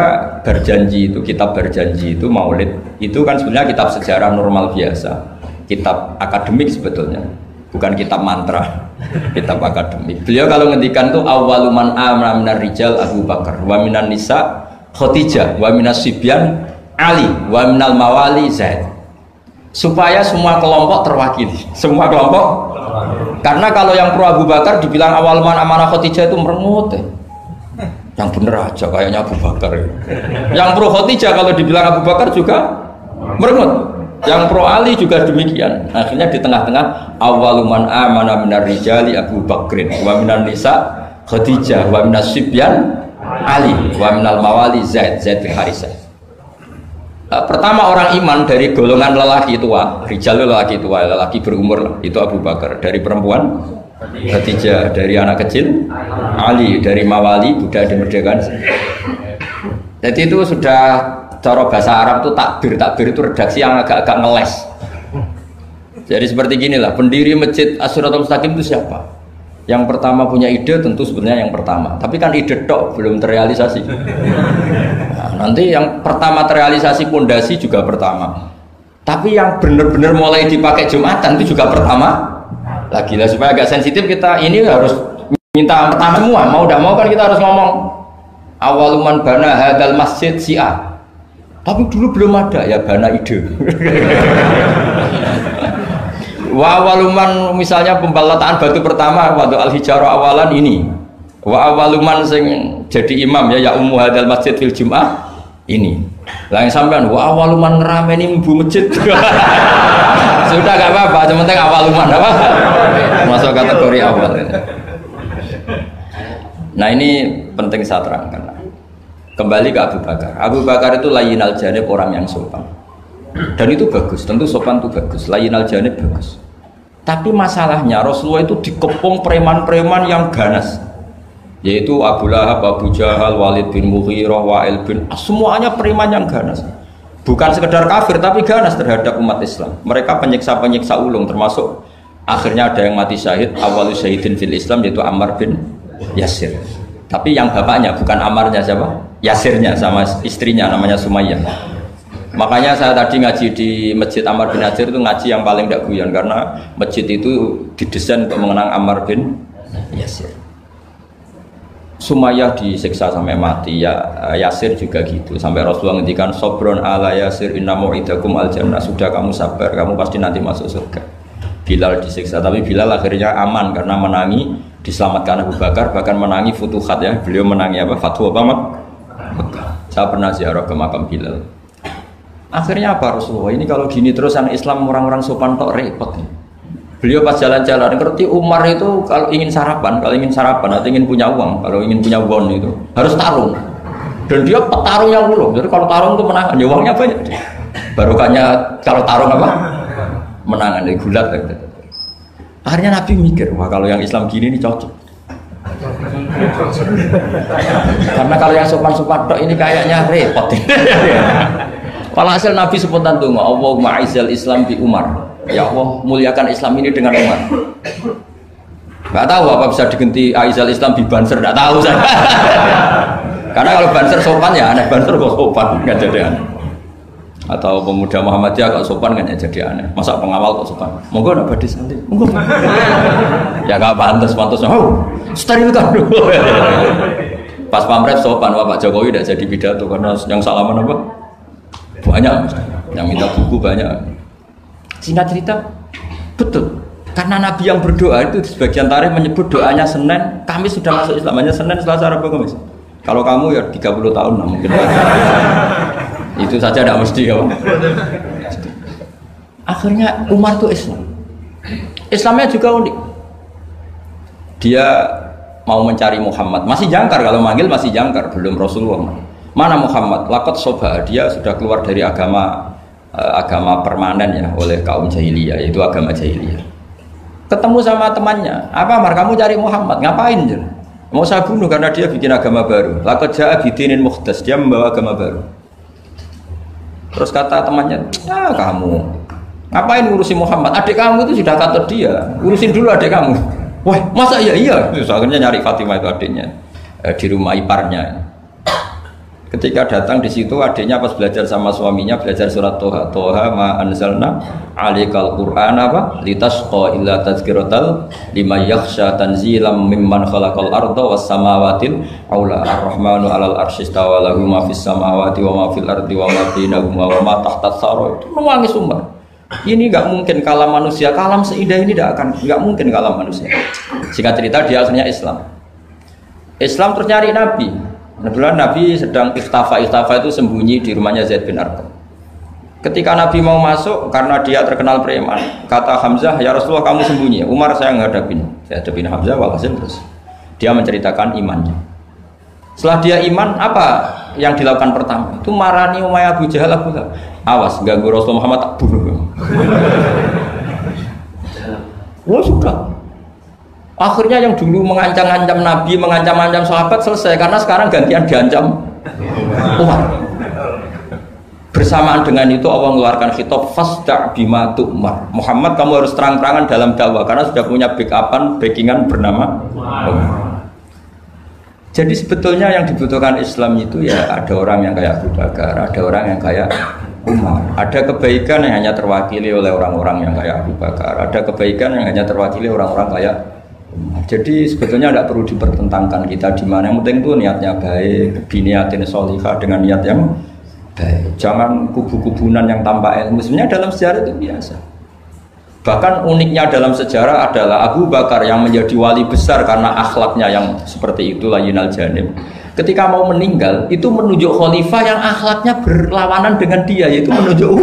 berjanji itu, kitab berjanji itu, maulid itu kan sebenarnya kitab sejarah normal biasa, kitab akademik sebetulnya, bukan kitab mantra, kitab akademik. Beliau kalau ngendikan tuh awaluman amana minar rijal Abu Bakar, wa minan nisa Khadijah, wa minas sibyan Ali, wa minal mawali Zaid, supaya semua kelompok terwakili, semua kelompok. Karena kalau yang pro Abu Bakar dibilang awaluman amanah Khadijah itu merengut ya. Yang bener aja kayaknya Abu Bakar. Yang pro Khadijah kalau dibilang Abu Bakar juga merengut. Yang pro Ali juga demikian. Akhirnya di tengah-tengah awaluman amana minar rijali Abu Bakrin, wa minan nisa Khadijah, wa minas sibyan Ali, wa minal mawali Zaid bin Harisah. Pertama orang iman dari golongan lelaki tua, rijal lelaki tua, lelaki berumur itu Abu Bakar. Dari perempuan Khadijah, dari anak kecil Ali, dari mawali budak dimerdekakan. Jadi itu sudah cara bahasa Arab itu takbir itu redaksi yang agak-agak ngeles. Jadi seperti ginilah, pendiri masjid As-Siratal Mustaqim itu siapa? Yang pertama punya ide tentu sebenarnya yang pertama, tapi kan ide tok belum terrealisasi. Nah, nanti yang pertama terrealisasi pondasi juga pertama, tapi yang benar-benar mulai dipakai Jumatan itu juga pertama lagi lah. Supaya agak sensitif kita ini harus minta pertama semua, mau tidak mau kan kita harus ngomong awaluman bana hadal masjid si'a, tapi dulu belum ada ya bana ide. Wa awaluman misalnya pembalataan batu pertama waktu al-hijarah awalan ini. Wa awaluman sing jadi imam ya ummu hadal masjid fil jum'ah ini. Lah yang sampean wa awaluman ngerameni mbu masjid. Sudah enggak apa-apa, yang penting awaluman apa? Masuk kategori awal. Nah, ini penting saya terangkan. Kembali ke Abu Bakar. Abu Bakar itu layyinal janib, orang yang sopan. Dan itu bagus, tentu sopan itu bagus, layyinal janib bagus. Tapi masalahnya Rasulullah itu dikepung preman-preman yang ganas, yaitu Abu Lahab, Abu Jahal, Walid bin Mughirah, Wa'il bin As, semuanya preman yang ganas. Bukan sekedar kafir tapi ganas terhadap umat Islam. Mereka penyiksa-penyiksa ulung, termasuk akhirnya ada yang mati syahid, awalul syahidin fil Islam, yaitu Ammar bin Yasir. Tapi yang bapaknya bukan Ammarnya, siapa? Yasirnya sama istrinya namanya Sumayyah. Makanya saya tadi ngaji di Masjid Ammar bin Yasir itu ngaji yang paling tidak guyon, karena masjid itu didesain untuk mengenang Ammar bin Yasir. Sumayyah disiksa sampai mati, ya Yasir juga gitu, sampai Rasulullah ngendikan sobron ala Yasir inna mu'idakum al jannah, sudah kamu sabar, kamu pasti nanti masuk surga. Bilal disiksa, tapi Bilal akhirnya aman karena menangi, diselamatkan Abu Bakar, bahkan menangi futuhat ya, beliau menangi apa? Fathu apa? Saya pernah ziarah ke makam Bilal. Akhirnya apa Rasulullah? Ini kalau gini terus anak Islam orang-orang sopan tok repot. Beliau pas jalan-jalan ngerti Umar itu kalau ingin sarapan atau ingin punya uang, kalau ingin punya won itu harus tarung. Dan dia petarung yang ulung. Jadi kalau tarung itu menang, ya uangnya banyak. Barokahnya kalau tarung apa? Menangan dari gulat. Akhirnya Nabi mikir, wah kalau yang Islam gini ini cocok. Karena kalau yang sopan-sopan tok ini kayaknya repot. Walhasil Nabi spontan donga, Allahumma a'izzal Islam bi Umar. Ya Allah, muliakan Islam ini dengan Umar. Enggak tahu apa bisa diganti a'izzal Islam bi Banser, enggak tahu saya. Karena kalau Banser sopan ya aneh, Banser kok sopan enggak jadi aneh. Atau pemuda Muhammadiyah kalau sopan kan ya jadi aneh. Masa pengawal kok sopan? Monggo nak badhe santai. Monggo. Ya enggak pantas. Oh, steril kan. Pas pamret sopan, Pak Jokowi tidak jadi pidato karena yang salaman apa? Banyak, yang minta buku banyak. Singkat cerita, betul. Karena Nabi yang berdoa itu di sebagian tarikh menyebut doanya Senin, Kamis sudah masuk Islam. Hanya Senin, Selasa, Rabu, Kamis. Kalau kamu ya 30 tahun lah mungkin. Itu saja tidak mesti ya. Akhirnya Umar itu Islam. Islamnya juga unik. Dia mau mencari Muhammad. Masih jangkar, kalau manggil masih jangkar, belum Rasulullah. Mana Muhammad? Lakot soba, dia sudah keluar dari agama permanen ya oleh kaum jahiliyah, yaitu agama jahiliyah. Ketemu sama temannya, apa Mar? Kamu cari Muhammad, ngapain? Mau saya bunuh karena dia bikin agama baru. Lakot ja'a bidinin mukhdas, dia membawa agama baru. Terus kata temannya, kamu ngapain ngurusin Muhammad? Adik kamu itu sudah kata dia, urusin dulu adik kamu. Wah, masa iya? Terus akhirnya nyari Fatimah itu adiknya di rumah iparnya. Ketika datang di situ adiknya pas belajar sama suaminya belajar surat Toha ma anzalna alikal Qur'an apa litasqa illa tazkiratal liman yakhsha tanzilam mimman khalaqal arda was samawatil aula ar-rahmanu 'alal arsy istawa lahu ma fis samawati wa ma fil ardi wa ma bainahuma wa ma tahtas sara. Itu nangis Umar. Ini enggak mungkin kalam manusia, kalam seindah ini enggak mungkin kalam manusia. Singkat cerita dia akhirnya Islam terus nyari Nabi. Kebetulan Nabi sedang ikhtafa itu sembunyi di rumahnya Zaid bin Arqam. Ketika Nabi mau masuk, karena dia terkenal preman, kata Hamzah, ya Rasulullah kamu sembunyi. Umar saya hadapin Hamzah, walhasil terus dia menceritakan imannya. Setelah dia iman, apa yang dilakukan pertama? Itu marani Umayyah Abu Jahal Abu Lahab. Awas, ganggu Rasulullah Muhammad tak bunuh. Wah sudah. Akhirnya yang dulu mengancam-ancam Nabi, mengancam-ancam sahabat selesai, karena sekarang gantian diancam Umar. Bersamaan dengan itu Allah mengeluarkan khitab fasda' bima tu'mar. Muhammad, kamu harus terang-terangan dalam dakwah karena sudah punya backingan bernama Umar. Jadi sebetulnya yang dibutuhkan Islam itu ya ada orang yang kayak Abu Bakar, ada orang yang kayak Umar. Ada kebaikan yang hanya terwakili oleh orang-orang yang kayak Abu Bakar, ada kebaikan yang hanya terwakili orang-orang kayak Umar. Jadi sebetulnya tidak perlu dipertentangkan kita di mana, yang penting itu niatnya baik, biniatin sholihah dengan niat yang baik. Jangan kubu-kubunan yang tanpa ilmu. Sebenarnya dalam sejarah itu biasa. Bahkan uniknya dalam sejarah adalah Abu Bakar yang menjadi wali besar karena akhlaknya yang seperti itu, layyinal janib. Ketika mau meninggal, itu menunjuk khalifah yang akhlaknya berlawanan dengan dia, yaitu menunjuk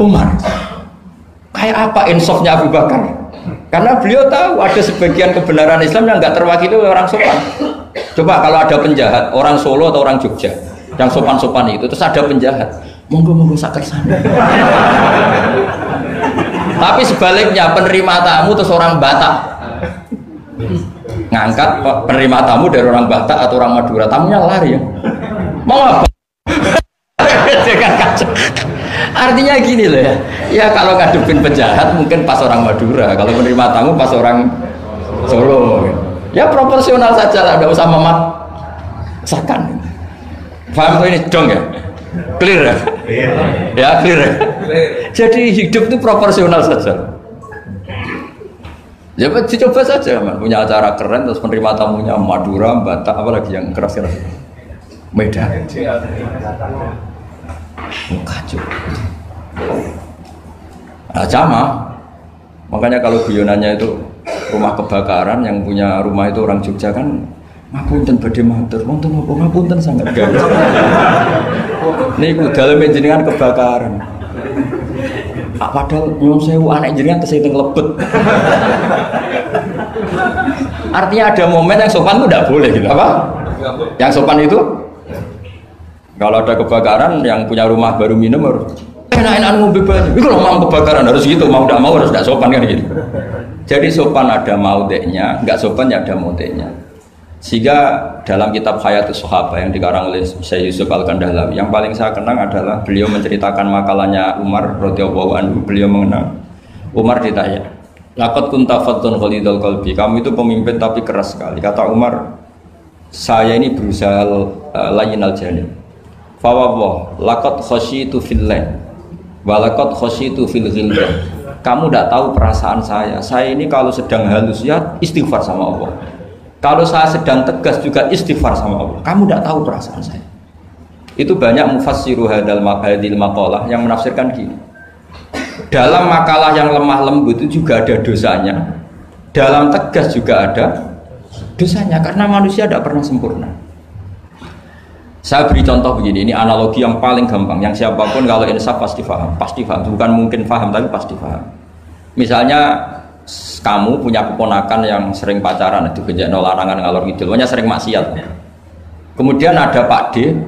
Umar. Kayak apa insafnya Abu Bakar? Karena beliau tahu ada sebagian kebenaran Islam yang nggak terwakili oleh orang sopan. Coba kalau ada penjahat, orang Solo atau orang Jogja, yang sopan-sopan itu, terus ada penjahat, monggo sakit sana. Tapi sebaliknya penerima tamu terus orang Batak ngangkat penerima tamu dari orang Batak atau orang Madura, tamunya lari ya. Mau apa? Artinya gini loh ya. Ya kalau ngadepin penjahat mungkin pas orang Madura, kalau penerima tamu pas orang Solo. Ya proporsional saja lah, tidak usah memaksakan. Paham ini dong ya? Clear ya? Ya clear ya? Jadi hidup itu proporsional saja. Ya dicoba saja, man. Punya acara keren terus penerima tamunya Madura, Batak, apalagi yang keras-keras. Medan. Kacau. Nah, sama. Makanya kalau guyonannya itu rumah kebakaran, yang punya rumah itu orang Jogja kan, ngapunten badhe matur, wonten apa ngapunten sangat gawé. Niku dalem jenengan kebakaran. Padahal nyuwun sewu anak jenengan tesih teng lebet. Artinya ada momen yang sopan itu tidak boleh gitu, apa? Yang sopan itu kalau ada kebakaran yang punya rumah baru minum harus enak-enak ngombe banyu. Iku lho mau kebakaran harus gitu, mau tidak mau harus tidak sopan kan gitu. Jadi sopan ada maudeknya, enggak sopan ya ada maudeknya. Sehingga dalam kitab Hayatus Sahabah yang dikarang oleh Syekh Yusuf Al-Kandahlawi, yang paling saya kenang adalah beliau menceritakan makalahnya Umar radhiyallahu anhu. Beliau mengenang Umar ditanya, laqad kunta faddun ghalidul qalbi, kamu itu pemimpin tapi keras sekali. Kata Umar, saya ini berusaha layyinal janib. Fa wallah laqad khasyitu fillah wa laqad khasyitu fil ghilban. Kamu tidak tahu perasaan saya. Saya ini kalau sedang halus ya istighfar sama Allah. Kalau saya sedang tegas juga istighfar sama Allah. Kamu tidak tahu perasaan saya. Itu banyak mufassiru hadal maqalah yang menafsirkan gini. Dalam makalah yang lemah lembut itu juga ada dosanya. Dalam tegas juga ada dosanya, karena manusia tidak pernah sempurna. Saya beri contoh begini, ini analogi yang paling gampang, yang siapapun kalau insaf pasti paham, bukan mungkin paham tapi pasti paham. Misalnya kamu punya keponakan yang sering pacaran, itu kejakno larangan ngalor ngidul, pokoknya sering maksiat. Kemudian ada Pak D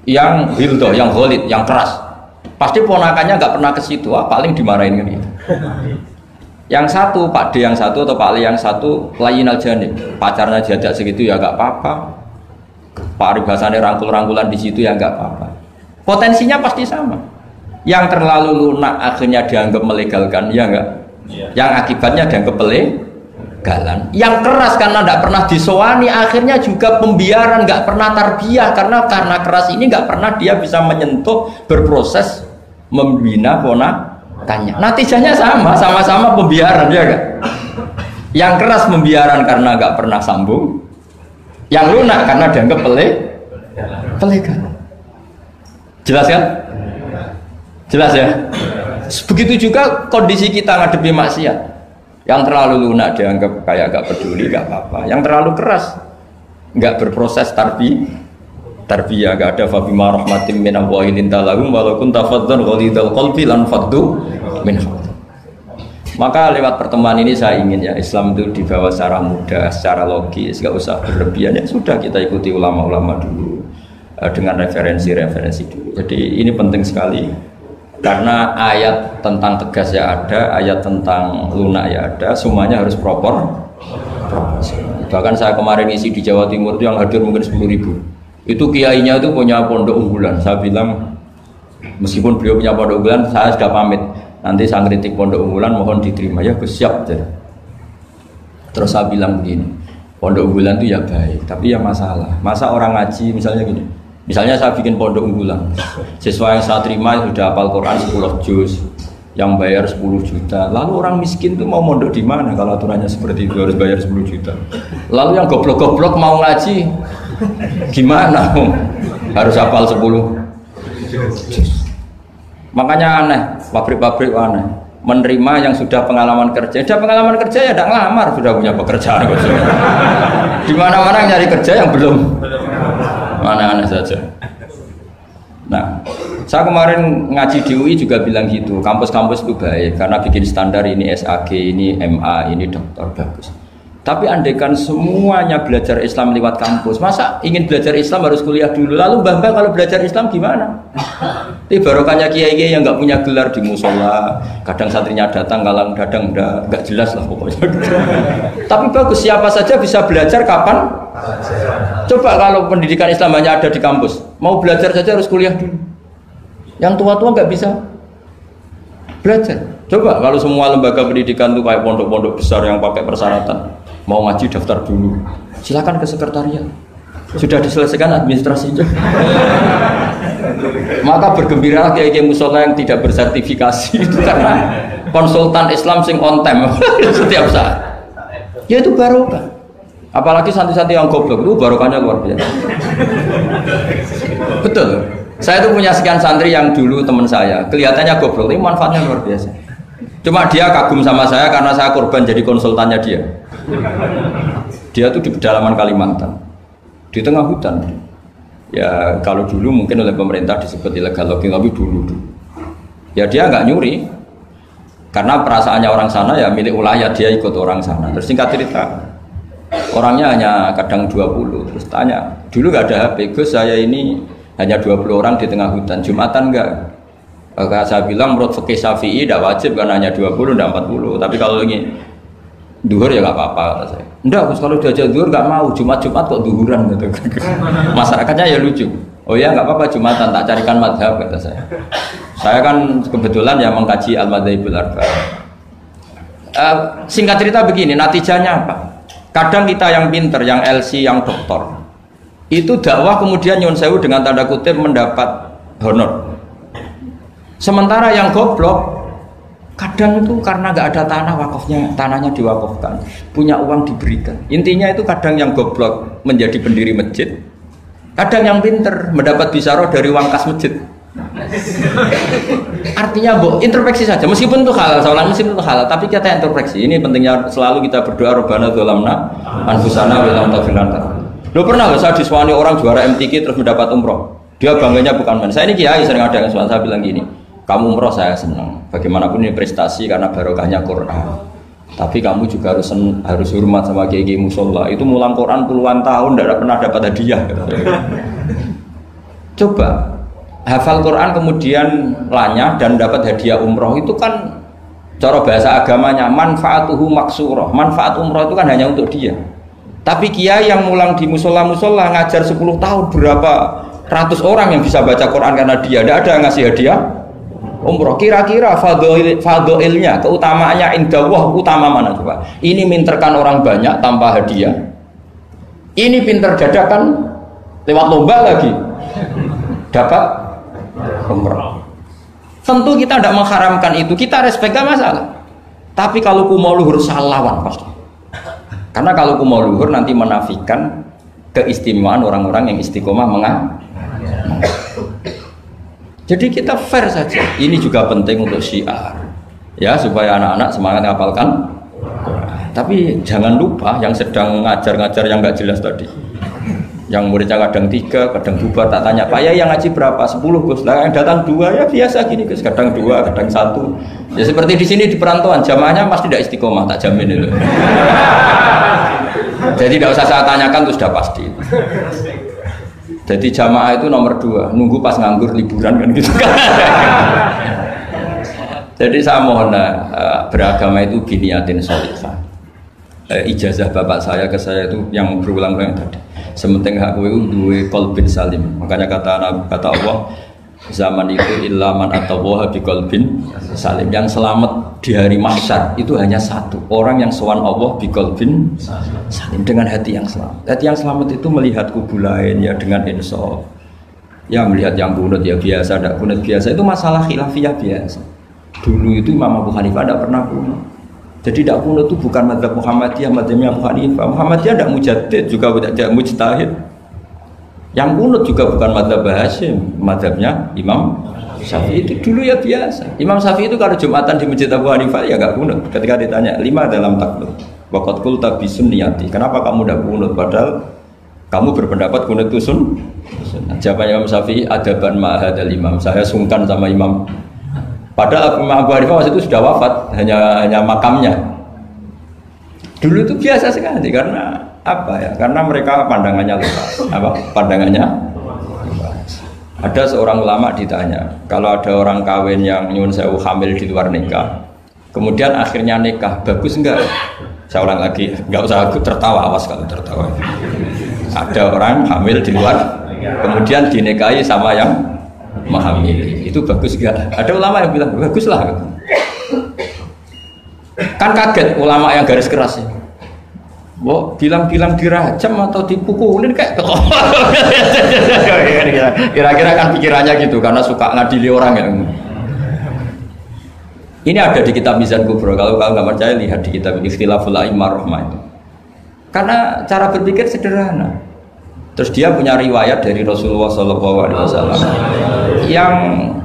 yang hildo, yang ghalid, yang keras. Pasti ponakannya nggak pernah ke situ, paling dimarahin kan gitu. Yang satu Pak D yang satu atau Pak Ali yang satu layyinal janib, pacarnya jajak segitu ya nggak apa-apa. Paribasannya rangkul-rangkulan di situ ya nggak apa-apa. Potensinya pasti sama. Yang terlalu lunak akhirnya dianggap melegalkan, ya enggak? Yang akibatnya dianggap pelegalan. Yang keras karena tidak pernah disowani, akhirnya juga pembiaran, nggak pernah tarbiyah, karena keras ini nggak pernah dia bisa menyentuh, berproses membina ponakannya. Natijahnya sama-sama pembiaran, ya enggak? Yang keras pembiaran karena nggak pernah sambung, yang lunak karena dianggap pelegalan. Jelas kan? Jelas ya? Begitu juga kondisi kita ngadepi maksiat. Yang terlalu lunak dianggap kayak gak peduli, gak apa-apa. Yang terlalu keras, gak berproses tarbiyah, gak ada fabima rahmatim minallahi linta lahum walaupun tafaddan ghalidul qalbi lan faddu min hawli. Maka lewat pertemuan ini saya ingin ya Islam itu dibawa secara mudah, secara logis, gak usah berlebihan. Ya sudah, kita ikuti ulama-ulama dulu dengan referensi-referensi dulu. Jadi ini penting sekali. Karena ayat tentang tegas ya ada, ayat tentang lunak ya ada, semuanya harus proporsional. Bahkan saya kemarin isi di Jawa Timur itu yang hadir mungkin 10.000. Itu kiainya itu punya pondok unggulan. Saya bilang Meskipun beliau punya pondok unggulan, saya sudah pamit. Nanti saya kritik pondok unggulan, mohon diterima ya, Gus siap. Terus saya bilang begini, pondok unggulan itu ya baik, tapi ya masalah. Masa orang ngaji misalnya gini, misalnya saya bikin pondok unggulan, siswa yang saya terima sudah hafal Quran 10 juz, yang bayar 10 juta. Lalu orang miskin itu mau mondok di mana kalau aturannya seperti itu harus bayar 10 juta. Lalu yang goblok-goblok mau ngaji gimana? Harus hafal 10 juz. Makanya aneh, pabrik-pabrik aneh. Menerima yang sudah pengalaman kerja. Sudah pengalaman kerja ya tidak ngelamar, sudah punya pekerjaan. Di mana-mana nyari kerja yang belum. Aneh-aneh saja. Nah, saya kemarin ngaji di UI juga bilang gitu. Kampus-kampus itu baik karena bikin standar ini SAG, ini MA, ini doktor bagus. Tapi andaikan semuanya belajar Islam lewat kampus, masa ingin belajar Islam harus kuliah dulu? Lalu Mbah kalau belajar Islam gimana? Ini barokahnya kiai-kiai yang nggak punya gelar di musola, kadang santrinya datang, kadang nggak jelas lah pokoknya. Tapi bagus, siapa saja bisa belajar kapan? Coba kalau pendidikan Islam hanya ada di kampus, mau belajar saja harus kuliah dulu. Yang tua-tua nggak bisa belajar. Coba kalau semua lembaga pendidikan itu kayak pondok-pondok besar yang pakai persyaratan, mau ngaji daftar dulu, silakan ke sekretariat, sudah diselesaikan administrasinya. Maka bergembiralah kiai-kiai musola yang tidak bersertifikasi itu karena konsultan Islam sing on time setiap saat. Ya itu barokah. Apalagi santri-santri yang goblok itu barokahnya luar biasa. Betul. Saya itu punya sekian santri yang dulu teman saya, kelihatannya goblok, tapi manfaatnya luar biasa. Cuma dia kagum sama saya karena saya korban jadi konsultannya dia. Dia tuh di pedalaman Kalimantan, di tengah hutan. Ya kalau dulu mungkin oleh pemerintah disebut illegal logging, tapi dulu. Ya dia nggak nyuri, karena perasaannya orang sana ya milik wilayah, dia ikut orang sana. Terus singkat cerita, orangnya hanya kadang 20. Terus tanya, dulu nggak ada HP, Gus saya ini hanya 20 orang di tengah hutan, Jumatan enggak? Kalau saya bilang menurut fikih Syafi'i tidak wajib karena hanya 20 tidak 40. Tapi kalau ini duhur ya nggak apa-apa kata saya. Enggak, kalau diajak duhur nggak mau, Jumat kok duhuran gitu. Masyarakatnya ya lucu. Oh ya nggak apa-apa Jumatan, tak carikan madhab kata saya. Saya kan kebetulan ya mengkaji al-madzhabul arba'. Singkat cerita begini, natijahnya apa? Kadang kita yang pinter, yang LC, yang doktor, itu dakwah kemudian nyun sewu dengan tanda kutip mendapat honor. Sementara yang goblok kadang itu karena nggak ada tanah wakafnya, tanahnya diwakafkan, punya uang diberikan. Intinya itu kadang yang goblok menjadi pendiri masjid, kadang yang pinter mendapat bisaroh dari uang kas masjid. Artinya introspeksi saja, meskipun itu halal, meskipun itu halal, tapi kita introspeksi. Ini pentingnya selalu kita berdoa Rabbana dzalamna anfusana wa lam taghfir lana. Lo pernah nggak saya disuani orang juara MTQ terus mendapat umroh? Dia bangganya bukan main. Saya ini kiai sering ada yang suami saya bilang gini, kamu umroh saya senang. Bagaimanapun ini prestasi karena barokahnya Quran. Tapi kamu juga harus hormat sama kiai musola. Itu mulang Quran puluhan tahun tidak pernah dapat hadiah. Coba hafal Quran kemudian lanyah dan dapat hadiah umroh itu kan cara bahasa agamanya manfaatuhu maksurah. Manfaat umroh itu kan hanya untuk dia. Tapi kiai yang mulang di musola-musola ngajar 10 tahun berapa ratus orang yang bisa baca Quran karena dia tidak ada yang ngasih hadiah umroh. Kira-kira fadhoilnya, keutamaannya indallah utama mana coba? Ini minterkan orang banyak tanpa hadiah, ini pinter dadakan lewat lomba lagi dapat umroh. Tentu kita tidak mengharamkan itu, kita respect gak masalah. Tapi kalau kumo luhur salah lawan pasti. Karena kalau kumo luhur nanti menafikan keistimewaan orang-orang yang istiqomah Jadi kita fair saja. Ini juga penting untuk syiar, ya supaya anak-anak semangat ngapalkan. Tapi jangan lupa yang sedang ngajar-ngajar yang nggak jelas tadi, yang muridnya kadang 3, kadang bubar, tak tanya Pak ya yang ngaji berapa? 10 Gus. Lah yang datang 2 ya biasa gini Gus, kadang 2, kadang 1. Ya seperti di sini di perantauan jamaahnya pasti tidak istiqomah, tak jamin itu. Jadi tidak usah saya tanyakan itu sudah pasti. Jadi jamaah itu nomor 2, nunggu pas nganggur liburan kan gitu kan. Jadi saya mohon beragama itu biniatin sholihah. Ijazah bapak saya ke saya itu yang berulang-ulang tadi. Sementing aku itu duwe qalbin salim. Makanya kata Allah, zaman itu ilaman atau waha biqalbin salim. Yang selamat di hari mahsyar itu hanya satu orang yang sowan Allah biqalbin salim, dengan hati yang selamat. Hati yang selamat itu melihat kubu lain ya dengan insaf. Ya melihat yang kunut ya biasa, tidak kunut biasa, itu masalah khilafiyah biasa. Dulu itu Imam Abu Hanifah tidak pernah kunut. Jadi tidak kunut itu bukan mazhab Muhammadiyah, mazhabnya Abu Hanifah. Muhammadiyah tidak mujaddid, juga tidak mujtahid. Yang kunut juga bukan mazhab Hasyim, mazhabnya Imam Syafi'i. Itu dulu ya biasa. Imam Syafi'i itu kalau Jumatan di Masjid Abu Hanifah ya nggak kunut. Ketika ditanya 5 dalam takluk, waqad qulta bi sunniyati. Kenapa kamu tidak kunut padahal kamu berpendapat kunut itu jawaban Imam Syafi'i, adaban ma'hadal imam, saya sungkan sama imam. Padahal Imam Abu Hanifah waktu itu sudah wafat, hanya makamnya. Dulu itu biasa sekali karena apa ya? Karena mereka pandangannya luas. Apa? Pandangannya luas. Ada seorang ulama ditanya, kalau ada orang kawin yang nyuwun sewu hamil di luar nikah, kemudian akhirnya nikah, bagus enggak? Saya ulang lagi, enggak usah tertawa, awas kalau tertawa. Ada orang hamil di luar, kemudian dinikahi sama yang menghamili, itu bagus enggak? Ada ulama yang bilang bagus lah. Kan kaget ulama yang garis keras ya. Bilang-bilang dirajam atau dipukulin kayak kira-kira kan pikirannya gitu karena suka ngadili orang ya. Ini ada di kitab Mizan Kubro. Kalau nggak percaya lihat di kitab Ikhtilaful A'immah Rahmah itu. Karena cara berpikir sederhana. Terus dia punya riwayat dari Rasulullah SAW yang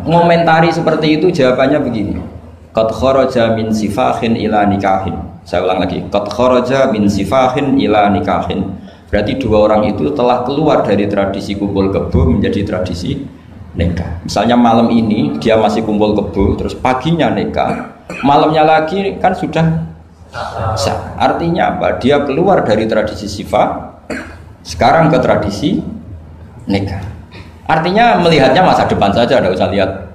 ngomentari seperti itu, jawabannya begini. Qad kharaja min sifahin ila nikahin. Saya ulang lagi. Qad kharaja min sifahin ila nikahin. Berarti dua orang itu telah keluar dari tradisi kumpul kebo menjadi tradisi nikah. Misalnya malam ini dia masih kumpul kebo, terus paginya nikah, malamnya lagi kan sudah sah. Artinya apa? Dia keluar dari tradisi sifat, sekarang ke tradisi nikah. Artinya melihatnya masa depan saja, tidak usah lihat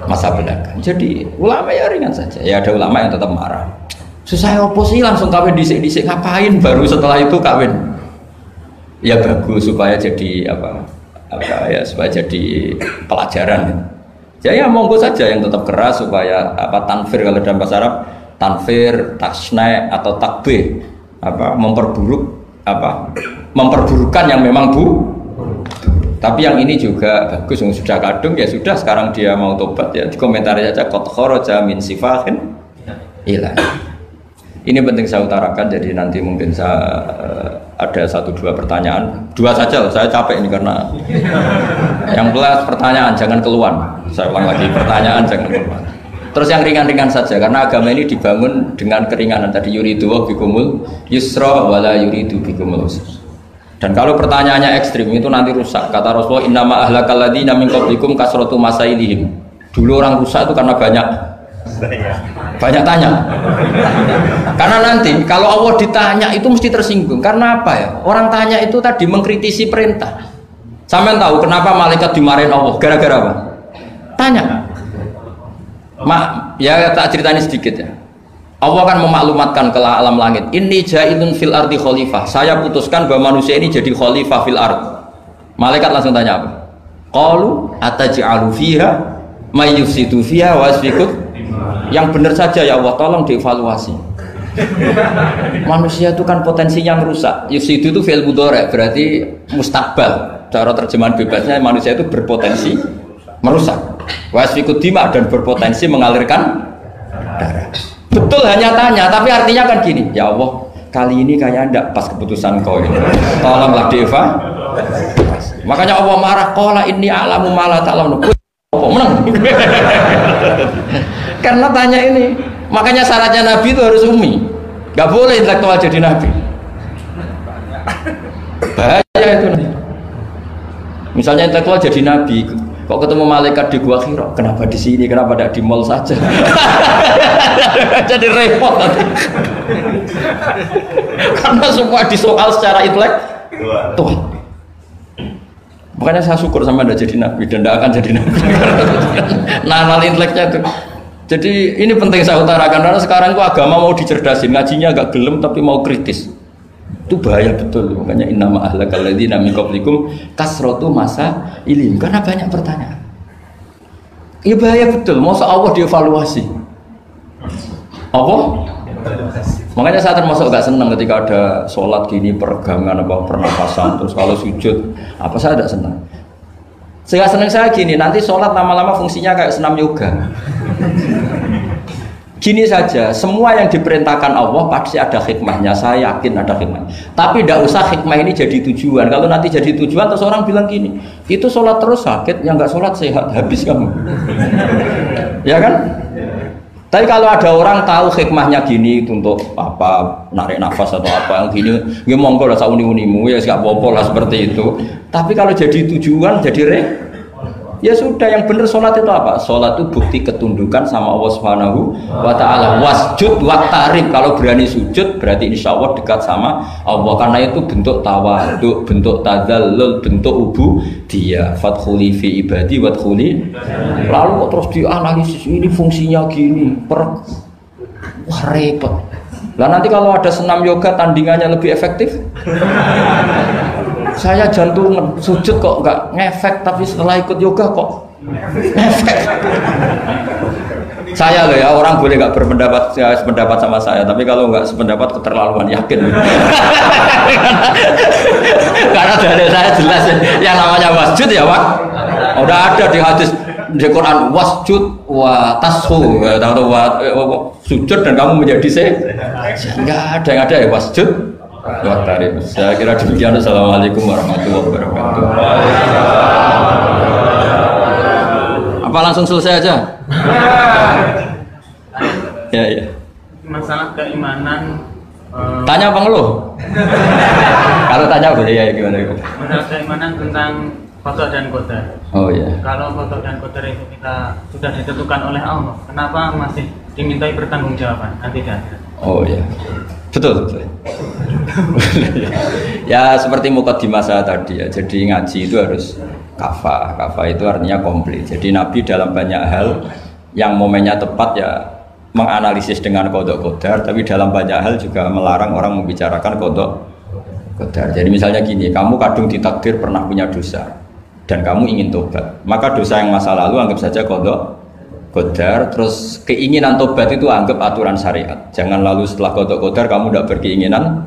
masa belakang. Jadi ulama ya ringan saja. Ya ada ulama yang tetap marah. Susah apa sih langsung kawin disik-disik, ngapain baru setelah itu kawin? Ya bagus supaya jadi apa ya, supaya jadi pelajaran. Ya monggo saja yang tetap keras supaya apa tanfir, kalau dalam bahasa Arab tanfir, tasna atau takbih, apa memperburukan yang memang tapi yang ini juga bagus, yang sudah kadung ya sudah, sekarang dia mau tobat ya dikomentari saja qad kharaja min sifahin ila. Ini penting saya utarakan, jadi nanti mungkin saya ada 1-2 pertanyaan, 2 saja, saya capek ini karena yang belas pertanyaan jangan keluar. Saya ulang lagi, pertanyaan jangan keluar. Terus yang ringan-ringan saja, karena agama ini dibangun dengan keringanan. Tadi yuridu wa bikumul yusra wala yuridu bikumul usra. Dan kalau pertanyaannya ekstrim itu nanti rusak. Kata Rasulullah, innama ahlakal ladzina min qablikum kasratu masailihim. Dulu orang rusak itu karena banyak tanya. Karena nanti kalau Allah ditanya itu mesti tersinggung. Karena apa ya? Orang tanya itu tadi mengkritisi perintah. Sampean tahu kenapa malaikat dimarahin Allah? Gara-gara apa? Tanya. Ya tak ceritanya sedikit ya. Allah kan memaklumatkan ke alam langit, inni ja'ilun fil ardi khalifah. Saya putuskan bahwa manusia ini jadi khalifah fil ard. Malaikat langsung tanya apa? Qalu ataj'alu fiha may yufsidu fiha wa yasfiku. Yang benar saja ya Allah, tolong dievaluasi. Manusia itu kan potensi yang rusak. Yufsidu itu fi'il mudhari', berarti mustakbal. Cara terjemahan bebasnya manusia itu berpotensi merusak. Wa yasfiku dima, dan berpotensi mengalirkan darah. Betul hanya tanya, tapi artinya kan gini, ya Allah, kali ini kayak enggak pas keputusan kau ini. Tolonglah Deva. Makanya Allah marah, qala inni a'lamu ma la ta'lamun. Apa menang? Karena tanya ini. Makanya syaratnya Nabi itu harus umi. Enggak boleh intelektual jadi Nabi. Bahaya itu. Misalnya intelektual jadi Nabi, kok ketemu malaikat di Gua Hira, kenapa di sini, kenapa tidak di mall saja? Jadi repot nanti. Karena semua disoal secara intelektual. Makanya saya syukur sama Anda jadi Nabi dan tidak akan jadi Nabi. Nah, inteleknya itu. Jadi ini penting saya utarakan, karena sekarang itu agama mau dicerdasin, ngajinya agak gelem tapi mau kritis. Itu bahaya betul. Makanya innama ahlakal ladzina min qablikum kasratu masa ilim, karena banyak pertanyaan. Iya bahaya betul. Masa Allah dievaluasi? Apa? Makanya saya termasuk gak senang ketika ada sholat gini peregangan apa pernapasan, terus kalau sujud apa saya tidak senang. Saya senang saya gini, nanti sholat lama-lama fungsinya kayak senam yoga. Gini saja, semua yang diperintahkan Allah pasti ada hikmahnya, saya yakin ada hikmahnya. Tapi tidak usah hikmah ini jadi tujuan. Kalau nanti jadi tujuan, terus orang bilang gini, itu sholat terus sakit, yang nggak sholat sehat, habis kamu. Ya kan? Tapi kalau ada orang tahu hikmahnya gini untuk apa, narik nafas atau apa yang gini, ya monggo lah sauni-unimu ya nggak apa-apa lah seperti itu. Tapi kalau jadi tujuan, jadi ya sudah, yang benar sholat itu apa? Sholat itu bukti ketundukan sama Allah Subhanahu wa ta'ala. Wasjud waqtarib, kalau berani sujud berarti insya Allah dekat sama Allah, karena itu bentuk tawadhu, bentuk tadzallul, bentuk ubudiyah. Fadkhuli fi ibadi wadkhuli. Lalu kok terus dianalisis ini fungsinya gini, wah repot. Lah nanti kalau ada senam yoga tandingannya lebih efektif. Saya jantungan sujud kok nggak ngefek, tapi setelah ikut yoga kok ngefek. Saya loh ya, orang boleh nggak berpendapat sependapat sama saya, tapi kalau nggak sependapat keterlaluan, yakin. Karena dari saya jelas yang namanya wasjud ya Pak, udah ada di hadis di Quran, wasjud wa tashu, atau sujud dan kamu menjadi nggak ada yang ada ya wasjud. Saya kira demikian. Assalamualaikum warahmatullahi wabarakatuh. Apa langsung selesai aja? Ya. Masalah keimanan. Tanya apa ngeluh? Kalau tanya boleh ya gimana? Masalah keimanan tentang qada dan qadar. Oh iya. Kalau qada dan qadar itu kita sudah ditentukan oleh Allah, kenapa masih dimintai pertanggungjawaban nanti di akhirat? Oh iya. Betul. Ya seperti mukadimah saya tadi ya. Jadi ngaji itu harus kafah. Kafah itu artinya komplit. Jadi Nabi dalam banyak hal yang momennya tepat ya menganalisis dengan qada qadar, tapi dalam banyak hal juga melarang orang membicarakan qada qadar. Jadi misalnya gini, kamu kadung ditakdir pernah punya dosa dan kamu ingin tobat, maka dosa yang masa lalu anggap saja qada qadar, terus keinginan tobat itu anggap aturan syariat. Jangan lalu setelah qada qadar kamu tidak berkeinginan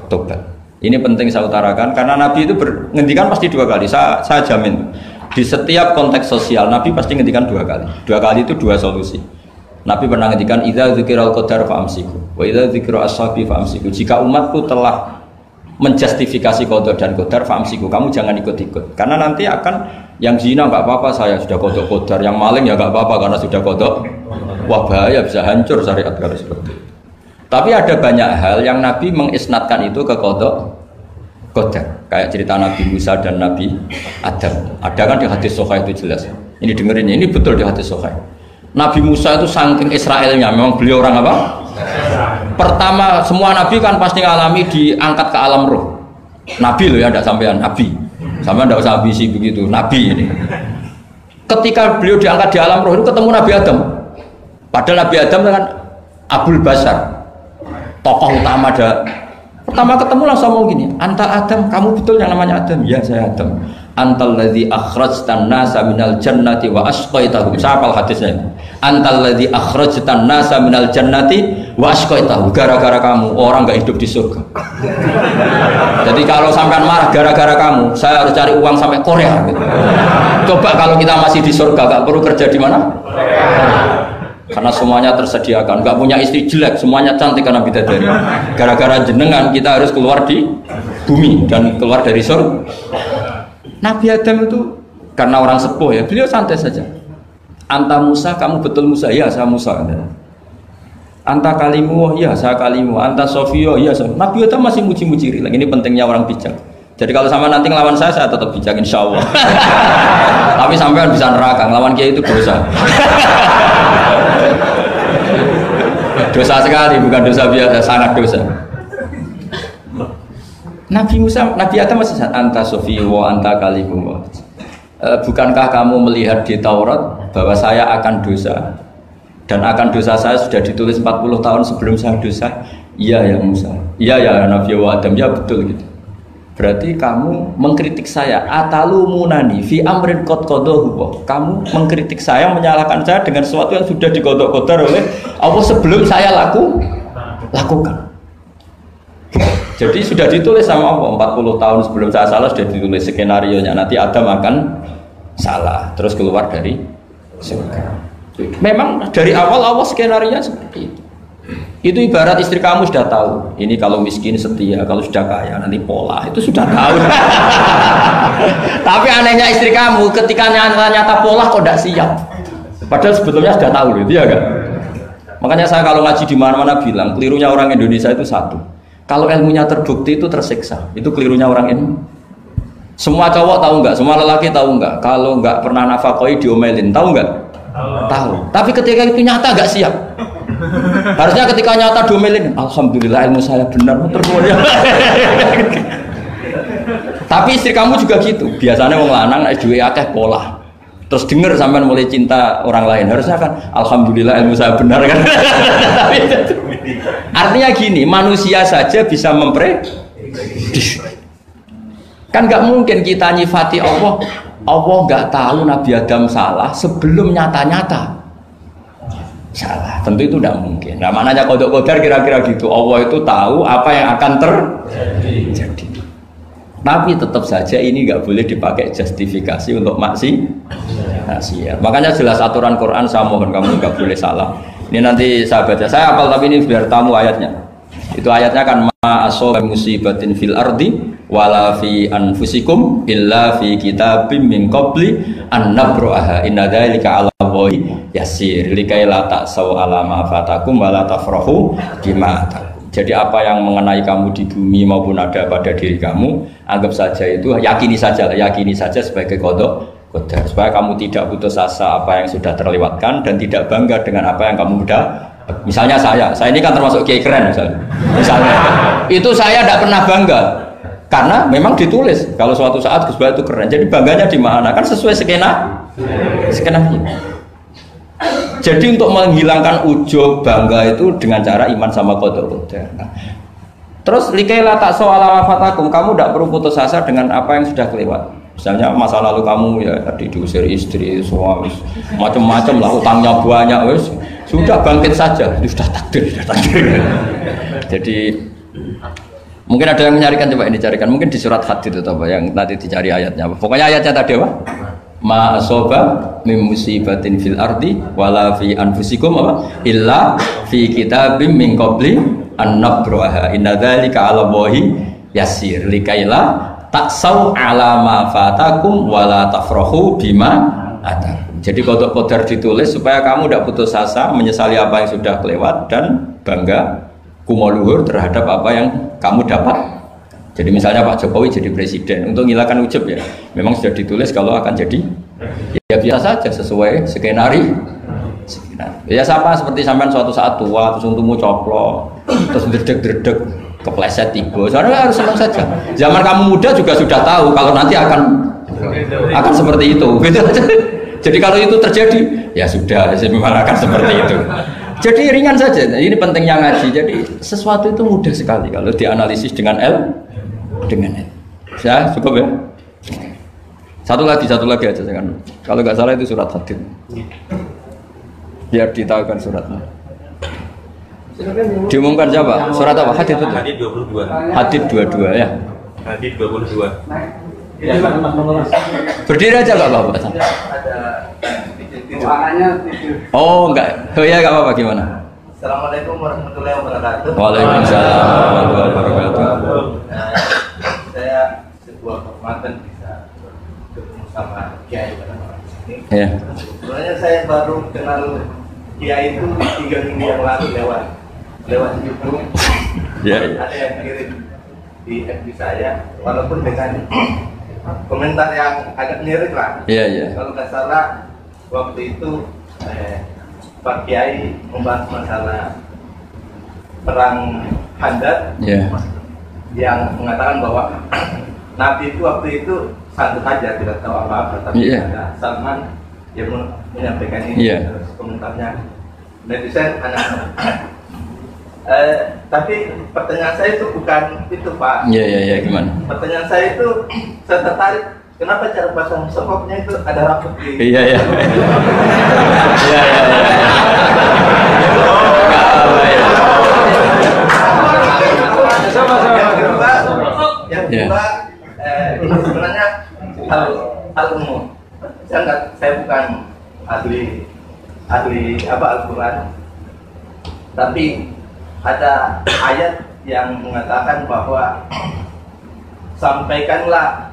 tobat. Ini penting saya utarakan karena Nabi itu ngendikan pasti dua kali. Saya jamin di setiap konteks sosial Nabi pasti ngendikan dua kali. Dua kali itu dua solusi. Nabi pernah ngendikan idza dzikiral qadar fa'amsiku wa idza dzikra ashabi fa'amsiku. Jika umatku telah menjustifikasi qada dan qadar fa'amsiku, kamu jangan ikut-ikut. Karena nanti akan yang zina nggak apa-apa, saya sudah qada qadar, yang maling ya nggak apa-apa karena sudah qada. Wah bahaya, bisa hancur syariat kalau seperti itu. Tapi ada banyak hal yang Nabi mengisnadkan itu ke qada qadar. Kayak cerita Nabi Musa dan Nabi Adam. Ada kan di hadis Sahih itu jelas. Ini dengerin ya, ini betul di hadis Sahih. Nabi Musa itu saking Israelnya, memang beliau orang apa? Pertama, semua Nabi kan pasti ngalami diangkat ke alam roh. Nabi loh ya, tidak sampean Nabi. Sama tidak usah ambisi begitu, Nabi ini. Ketika beliau diangkat di alam roh itu ketemu Nabi Adam. Padahal Nabi Adam kan Abul Basar, tokoh utama ada. Pertama ketemu langsung ngomong gini, anta Adam, kamu betul yang namanya Adam? Ya saya Adam. Antal ladzi akhrajtan nasa minal jannati wa asqaitahum. Siapa hadisnya? Antal ladzi akhrajtan nasa minal jannati wa asqaitahum. Gara-gara kamu orang enggak hidup di surga. Jadi kalau sampean marah gara-gara kamu, saya harus cari uang sampai Korea gitu. Coba kalau kita masih di surga, enggak perlu kerja di mana? Karena semuanya tersediakan, enggak punya istri jelek, semuanya cantik karena bidadari. Gara-gara jenengan kita harus keluar di bumi dan keluar dari surga. Nabi Adam itu karena orang sepuh ya, beliau santai saja. Anta Musa, kamu betul Musa? Ya saya Musa. Anta kalimu? Ya saya kalimu. Anta Sofio? Ya saya. Nabi Adam masih muji-muji rilek. Ini pentingnya orang bijak. Jadi kalau sama nanti ngelawan saya tetap bijak insya Allah. Tapi sampai bisa neraka, ngelawan kiai itu dosa. Dosa sekali, bukan dosa biasa, sangat dosa. Nabi Musa, Nabi Adam masih anta sofiwo, anta kalimu. Bukankah kamu melihat di Taurat bahwa saya akan dosa dan akan dosa saya sudah ditulis 40 tahun sebelum saya dosa? Iya ya Musa, iya ya Nabi Adam, ya betul gitu. Berarti kamu mengkritik saya, atalumunani fi amrin qad qadahu. Kamu mengkritik saya, menyalahkan saya dengan sesuatu yang sudah dikodok-kodok oleh Allah sebelum saya lakukan. Jadi sudah ditulis sama Allah 40 tahun sebelum saya salah, sudah ditulis skenario-nya nanti Adam akan salah terus keluar dari surga. Memang dari awal Allah skenario-nya seperti itu. Itu ibarat istri kamu sudah tahu, ini kalau miskin setia, kalau sudah kaya nanti pola, itu sudah tahu. Tapi anehnya istri kamu ketika nyata-nyata pola kok tidak siap. Padahal sebetulnya sudah tahu gitu ya kan. Makanya saya kalau ngaji di mana-mana bilang, kelirunya orang Indonesia itu satu. Kalau ilmunya terbukti itu tersiksa, itu kelirunya orang ini. Semua cowok tahu nggak? Semua lelaki tahu nggak? Kalau nggak pernah nafakoi diomelin, tahu nggak? Tahu. Tapi ketika itu nyata nggak siap. Harusnya ketika nyata diomelin, alhamdulillah ilmu saya benar termulia. Tapi istri kamu juga gitu. Biasanya wong lanang duwe akeh pola. Terus denger sampean mulai cinta orang lain. Harusnya kan alhamdulillah ilmu saya benar kan. Artinya gini, manusia saja bisa memprediksi. Kan nggak mungkin kita nyifati Allah. Allah nggak tahu Nabi Adam salah sebelum nyata-nyata salah, tentu itu tidak mungkin. Nah, maknanya kodok kodar kira-kira gitu. Allah itu tahu apa yang akan terjadi. Tapi tetap saja ini nggak boleh dipakai justifikasi untuk maksiat. Makanya jelas aturan Quran, saya mohon kamu nggak boleh salah. Ini nanti saya baca. Saya hafal tapi ini biar tamu ayatnya. Itu ayatnya kan ma asoba musibatin fil ardi wala fi anfusikum illa fi kitabim min qabli an nabraha inna dzalika 'ala Allahi yasir likai la ta'sau 'ala ma fatakum wala tafrahu bima atakum. Jadi apa yang mengenai kamu di bumi maupun ada pada diri kamu, anggap saja itu, yakini saja sebagai qada qadar, supaya kamu tidak putus asa apa yang sudah terlewatkan dan tidak bangga dengan apa yang kamu sudah. Misalnya saya ini kan termasuk kiai keren misalnya itu saya tidak pernah bangga karena memang ditulis kalau suatu saat Gus Bahat itu keren, jadi bangganya di mana? Kan sesuai skenario. Jadi untuk menghilangkan ujub bangga itu dengan cara iman sama qada qadar. Terus likaila ta'sau 'ala ma fatakum, kamu tidak perlu putus asa dengan apa yang sudah kelewat. Misalnya masa lalu kamu ya tadi diusir istri, suami, macam-macam lah, utangnya banyak, wes sudah bangkit saja, itu sudah takdir. Jadi mungkin ada yang mencarikan, coba ini carikan, mungkin di surat Hadid itu apa yang nanti dicari ayatnya. Pokoknya ayatnya tadi apa? Ma asoba min musibatin fil ardi wala fi anfusikum apa? Illa fi kitabim min qabli an nabraha inna dzalika 'ala Allahi yasir likaila taksau 'ala ma fatakum wala tafrahu bima atar. Jadi kodok kodar ditulis supaya kamu tidak putus asa, menyesali apa yang sudah kelewat dan bangga kumoluhur terhadap apa yang kamu dapat. Jadi misalnya Pak Jokowi jadi presiden, untuk menghilangkan ujub ya, memang sudah ditulis kalau akan jadi ya biasa saja sesuai skenario. Ya sama seperti sampean suatu saat tua terus untukmu coplok, terus dredeg kepleset tiba. Soalnya harus senang saja. Zaman kamu muda juga sudah tahu kalau nanti akan seperti itu. Jadi kalau itu terjadi, ya sudah, memang akan seperti itu. Jadi ringan saja. Nah, ini pentingnya ngaji. Jadi sesuatu itu mudah sekali kalau dianalisis dengan dengan L. Ya, cukup ya. Satu lagi aja kan. Kalau nggak salah itu surat Hadid. Biar ditahukan suratnya. Diumumkan siapa? Surat apa? Hadid betul. Hadid 22. Hadid 22 ya. Hadid 22. Berdiri aja nggak apa-apa. Oh enggak. Oh ya nggak apa-apa, gimana? Assalamualaikum warahmatullahi wabarakatuh. Waalaikumsalam warahmatullahi wabarakatuh. Saya sebuah kehormatan bisa ketemu sama Kiai pada malam ini. Ya. Sebenarnya saya baru kenal Kiai itu 3 minggu yang lalu lewat YouTube. Ya. Ada yang kirim di FB saya, walaupun dengan komentar yang agak mirip lah. Iya, iya. Kalau nggak salah waktu itu Pak Kiai membahas masalah perang Handar, yang mengatakan bahwa Nabi itu waktu itu santai saja, tidak tahu apa-apa, tapi ada Salman yang menyampaikan ini. Terus komentarnya netizen Tapi pertanyaan saya itu bukan itu, Pak. Iya, gimana? Pertanyaan saya itu, saya tertarik kenapa cara pasang sokoknya itu ada rambut di. Iya. Iya. Yang kedua, ini sebenarnya hal umum. Saya bukan ahli Al-Quran, tapi ada ayat yang mengatakan bahwa sampaikanlah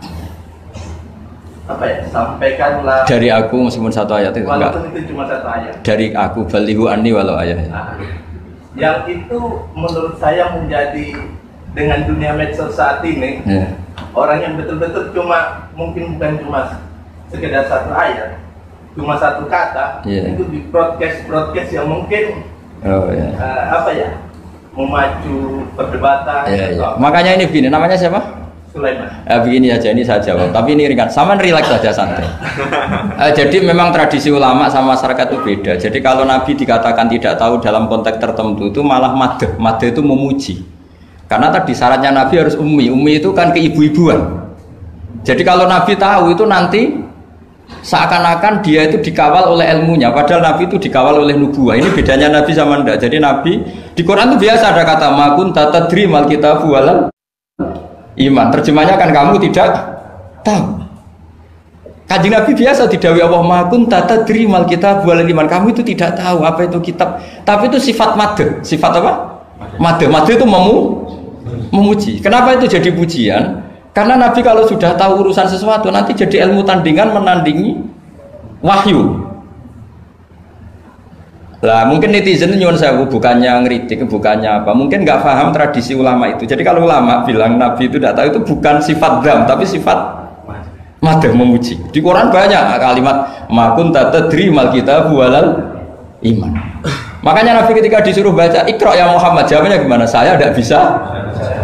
dari aku, meskipun satu ayat itu enggak. Walaupun itu cuma satu ayat. Dari aku, balighu anni walau ayat. Yang itu menurut saya menjadi dengan dunia medsos saat ini, orang yang betul-betul mungkin bukan cuma sekedar satu ayat, cuma satu kata, itu di broadcast yang mungkin memacu perdebatan. Makanya ini begini, namanya siapa? Sulaiman. Begini aja, ini saya jawab. Tapi ini ringan, sama relax saja, santai. Jadi memang tradisi ulama sama masyarakat itu beda. Jadi kalau Nabi dikatakan tidak tahu dalam konteks tertentu itu malah madh. Madh itu memuji. Karena tadi syaratnya Nabi harus ummi. Ummi itu kan keibu-ibuan. Jadi kalau Nabi tahu itu nanti seakan-akan dia itu dikawal oleh ilmunya. Padahal Nabi itu dikawal oleh nubuwah. Ini bedanya Nabi sama ndak. Jadi Nabi di Quran itu biasa ada kata makun tatadri mal kitabu walal iman. Terjemahnya kan kamu tidak tahu. Kanjeng Nabi biasa didhawuhi Allah makun tatadri mal kitabu walal iman. Kamu itu tidak tahu apa itu kitab. Tapi itu sifat madh. Sifat apa? Madh. Madh itu memuji. Kenapa itu jadi pujian? Karena Nabi kalau sudah tahu urusan sesuatu nanti jadi ilmu tandingan menandingi wahyu. Lah mungkin netizen nyuwun sewu, bukannya ngeritik, bukannya apa, mungkin nggak paham tradisi ulama itu. Jadi kalau ulama bilang Nabi itu tidak tahu, itu bukan sifat dzam tapi sifat madh, memuji. Di Quran banyak kalimat makun tatadri mal kitabu walal iman. Makanya Nabi ketika disuruh baca Iqra ya Muhammad, jawabnya gimana? Saya tidak bisa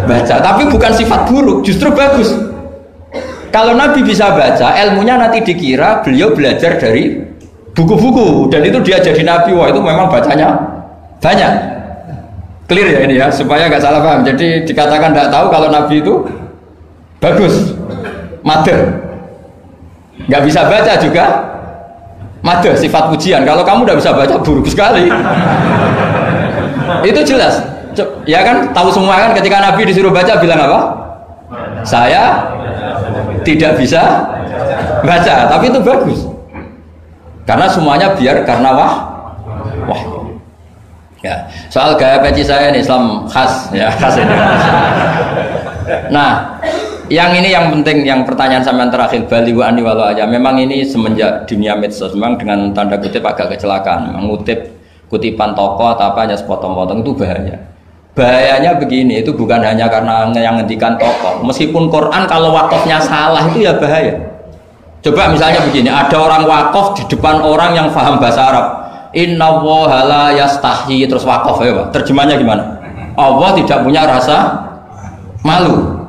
baca. Tapi bukan sifat buruk, justru bagus. Kalau Nabi bisa baca, ilmunya nanti dikira beliau belajar dari buku-buku, dan itu dia jadi Nabi. Wah, itu memang bacanya banyak. Clear ya ini ya, supaya nggak salah paham. Jadi dikatakan tidak tahu kalau Nabi itu bagus, madh. Nggak bisa baca juga madh, sifat pujian. Kalau kamu udah bisa baca, buruk sekali. Itu jelas. Ya kan, tahu semua kan, ketika Nabi disuruh baca bilang apa? Saya tidak bisa baca, tapi itu bagus. Karena semuanya biar karena wah. Ya, soal gaya peci saya ini Islam khas ya, khas ini. Nah, yang ini yang penting, yang pertanyaan sampean terakhir balighu anni walau aja. Memang ini semenjak dunia medsos memang dengan tanda kutip agak kecelakaan. Mengutip kutipan tokoh atau apa hanya sepotong-potong itu bahaya. Bahayanya begini, itu bukan hanya karena yang ngendikan tokoh. Meskipun Quran kalau wakafnya salah itu ya bahaya. Coba misalnya begini, ada orang wakaf di depan orang yang paham bahasa Arab. Inna woha la yastahi, terus wakaf ya Pak. Terjemahnya gimana? Allah tidak punya rasa malu.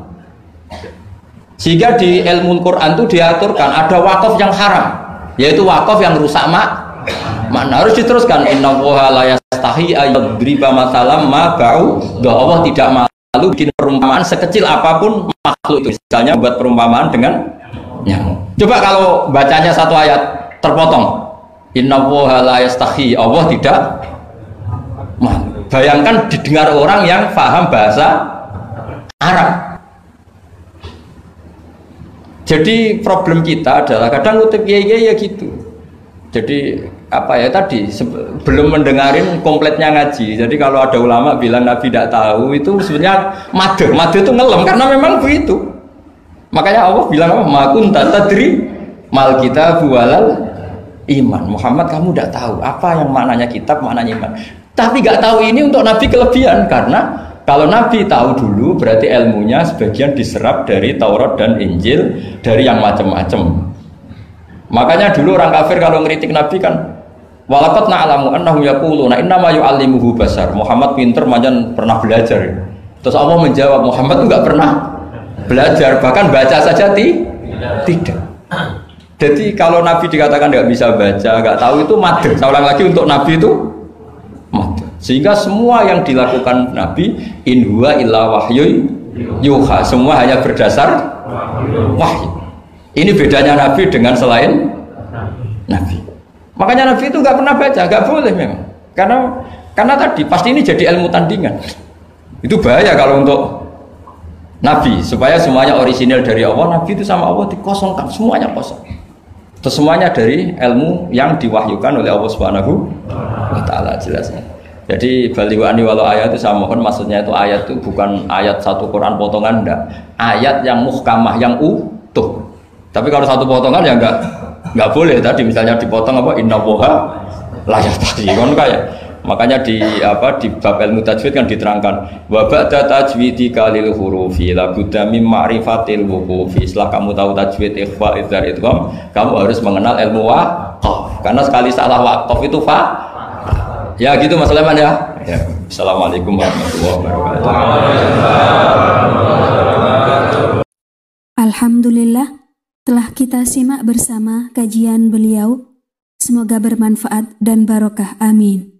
Sehingga di ilmu Quran itu diaturkan ada wakaf yang haram, yaitu wakaf yang rusak makna. Harus diteruskan inna woha la yastahi ayyadriba masalam ma ba'u. Allah tidak malu bikin perumpamaan sekecil apapun makhluk itu. Misalnya buat perumpamaan dengan nyamuk. Coba kalau bacanya satu ayat terpotong. Inna woha la yastahi, Allah tidak malu. Bayangkan didengar orang yang paham bahasa Arab. Jadi problem kita adalah kadang ngutip ya gitu. Jadi apa ya tadi belum mendengarin kompletnya ngaji. Jadi kalau ada ulama bilang Nabi tidak tahu, itu sebenarnya madh itu ngelem karena memang begitu. Makanya Allah bilang apa? Ma kunta tadri mal kitabu walal iman. Muhammad, kamu tidak tahu apa yang maknanya kitab, maknanya iman. Tapi nggak tahu ini untuk Nabi kelebihan, karena kalau Nabi tahu dulu berarti ilmunya sebagian diserap dari Taurat dan Injil, dari yang macam-macam. Makanya dulu orang kafir kalau ngeritik Nabi kan, walaqad na'lamu annahum yaquluna innama yu'allimuhu basar. Muhammad pinter, macam pernah belajar. Terus Allah menjawab, Muhammad itu nggak pernah belajar, bahkan baca saja tidak. Jadi kalau Nabi dikatakan nggak bisa baca, nggak tahu, itu madh. Saya ulang lagi, untuk Nabi itu madh. Sehingga semua yang dilakukan Nabi in huwa illa wahyu yuha, semua hanya berdasar wahyu. Ini bedanya Nabi dengan selain Nabi. Makanya Nabi itu nggak pernah baca, nggak boleh memang. Karena tadi pasti ini jadi ilmu tandingan. Itu bahaya kalau untuk Nabi, supaya semuanya orisinil dari Allah. Nabi itu sama Allah dikosongkan, semuanya kosong. Terus semuanya dari ilmu yang diwahyukan oleh Allah Subhanahu wa Ta'ala, jelasnya. Jadi baliwani walau ayat itu saya mohon, maksudnya itu ayat itu bukan ayat satu Quran potongan, enggak. Ayat yang muhkamah, yang utuh. Tapi kalau satu potongan ya enggak boleh. Tadi misalnya dipotong apa, inna woha layak tadi kan kayak. Makanya di bab ilmu tajwid kan diterangkan wa ba'da tajwidika lil hurufi la budda mim ma'rifatil wuqufi. Setelah kamu tahu tajwid, ikhfa, idhar, idgham, kamu harus mengenal ilmu waqaf. Karena sekali salah waqaf itu fa. Ya gitu Mas Sulaiman ya. Assalamualaikum warahmatullahi wabarakatuh. Alhamdulillah, telah kita simak bersama kajian beliau. Semoga bermanfaat dan barokah. Amin.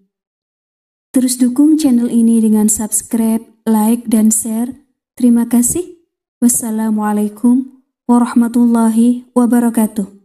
Terus dukung channel ini dengan subscribe, like, dan share. Terima kasih. Wassalamualaikum warahmatullahi wabarakatuh.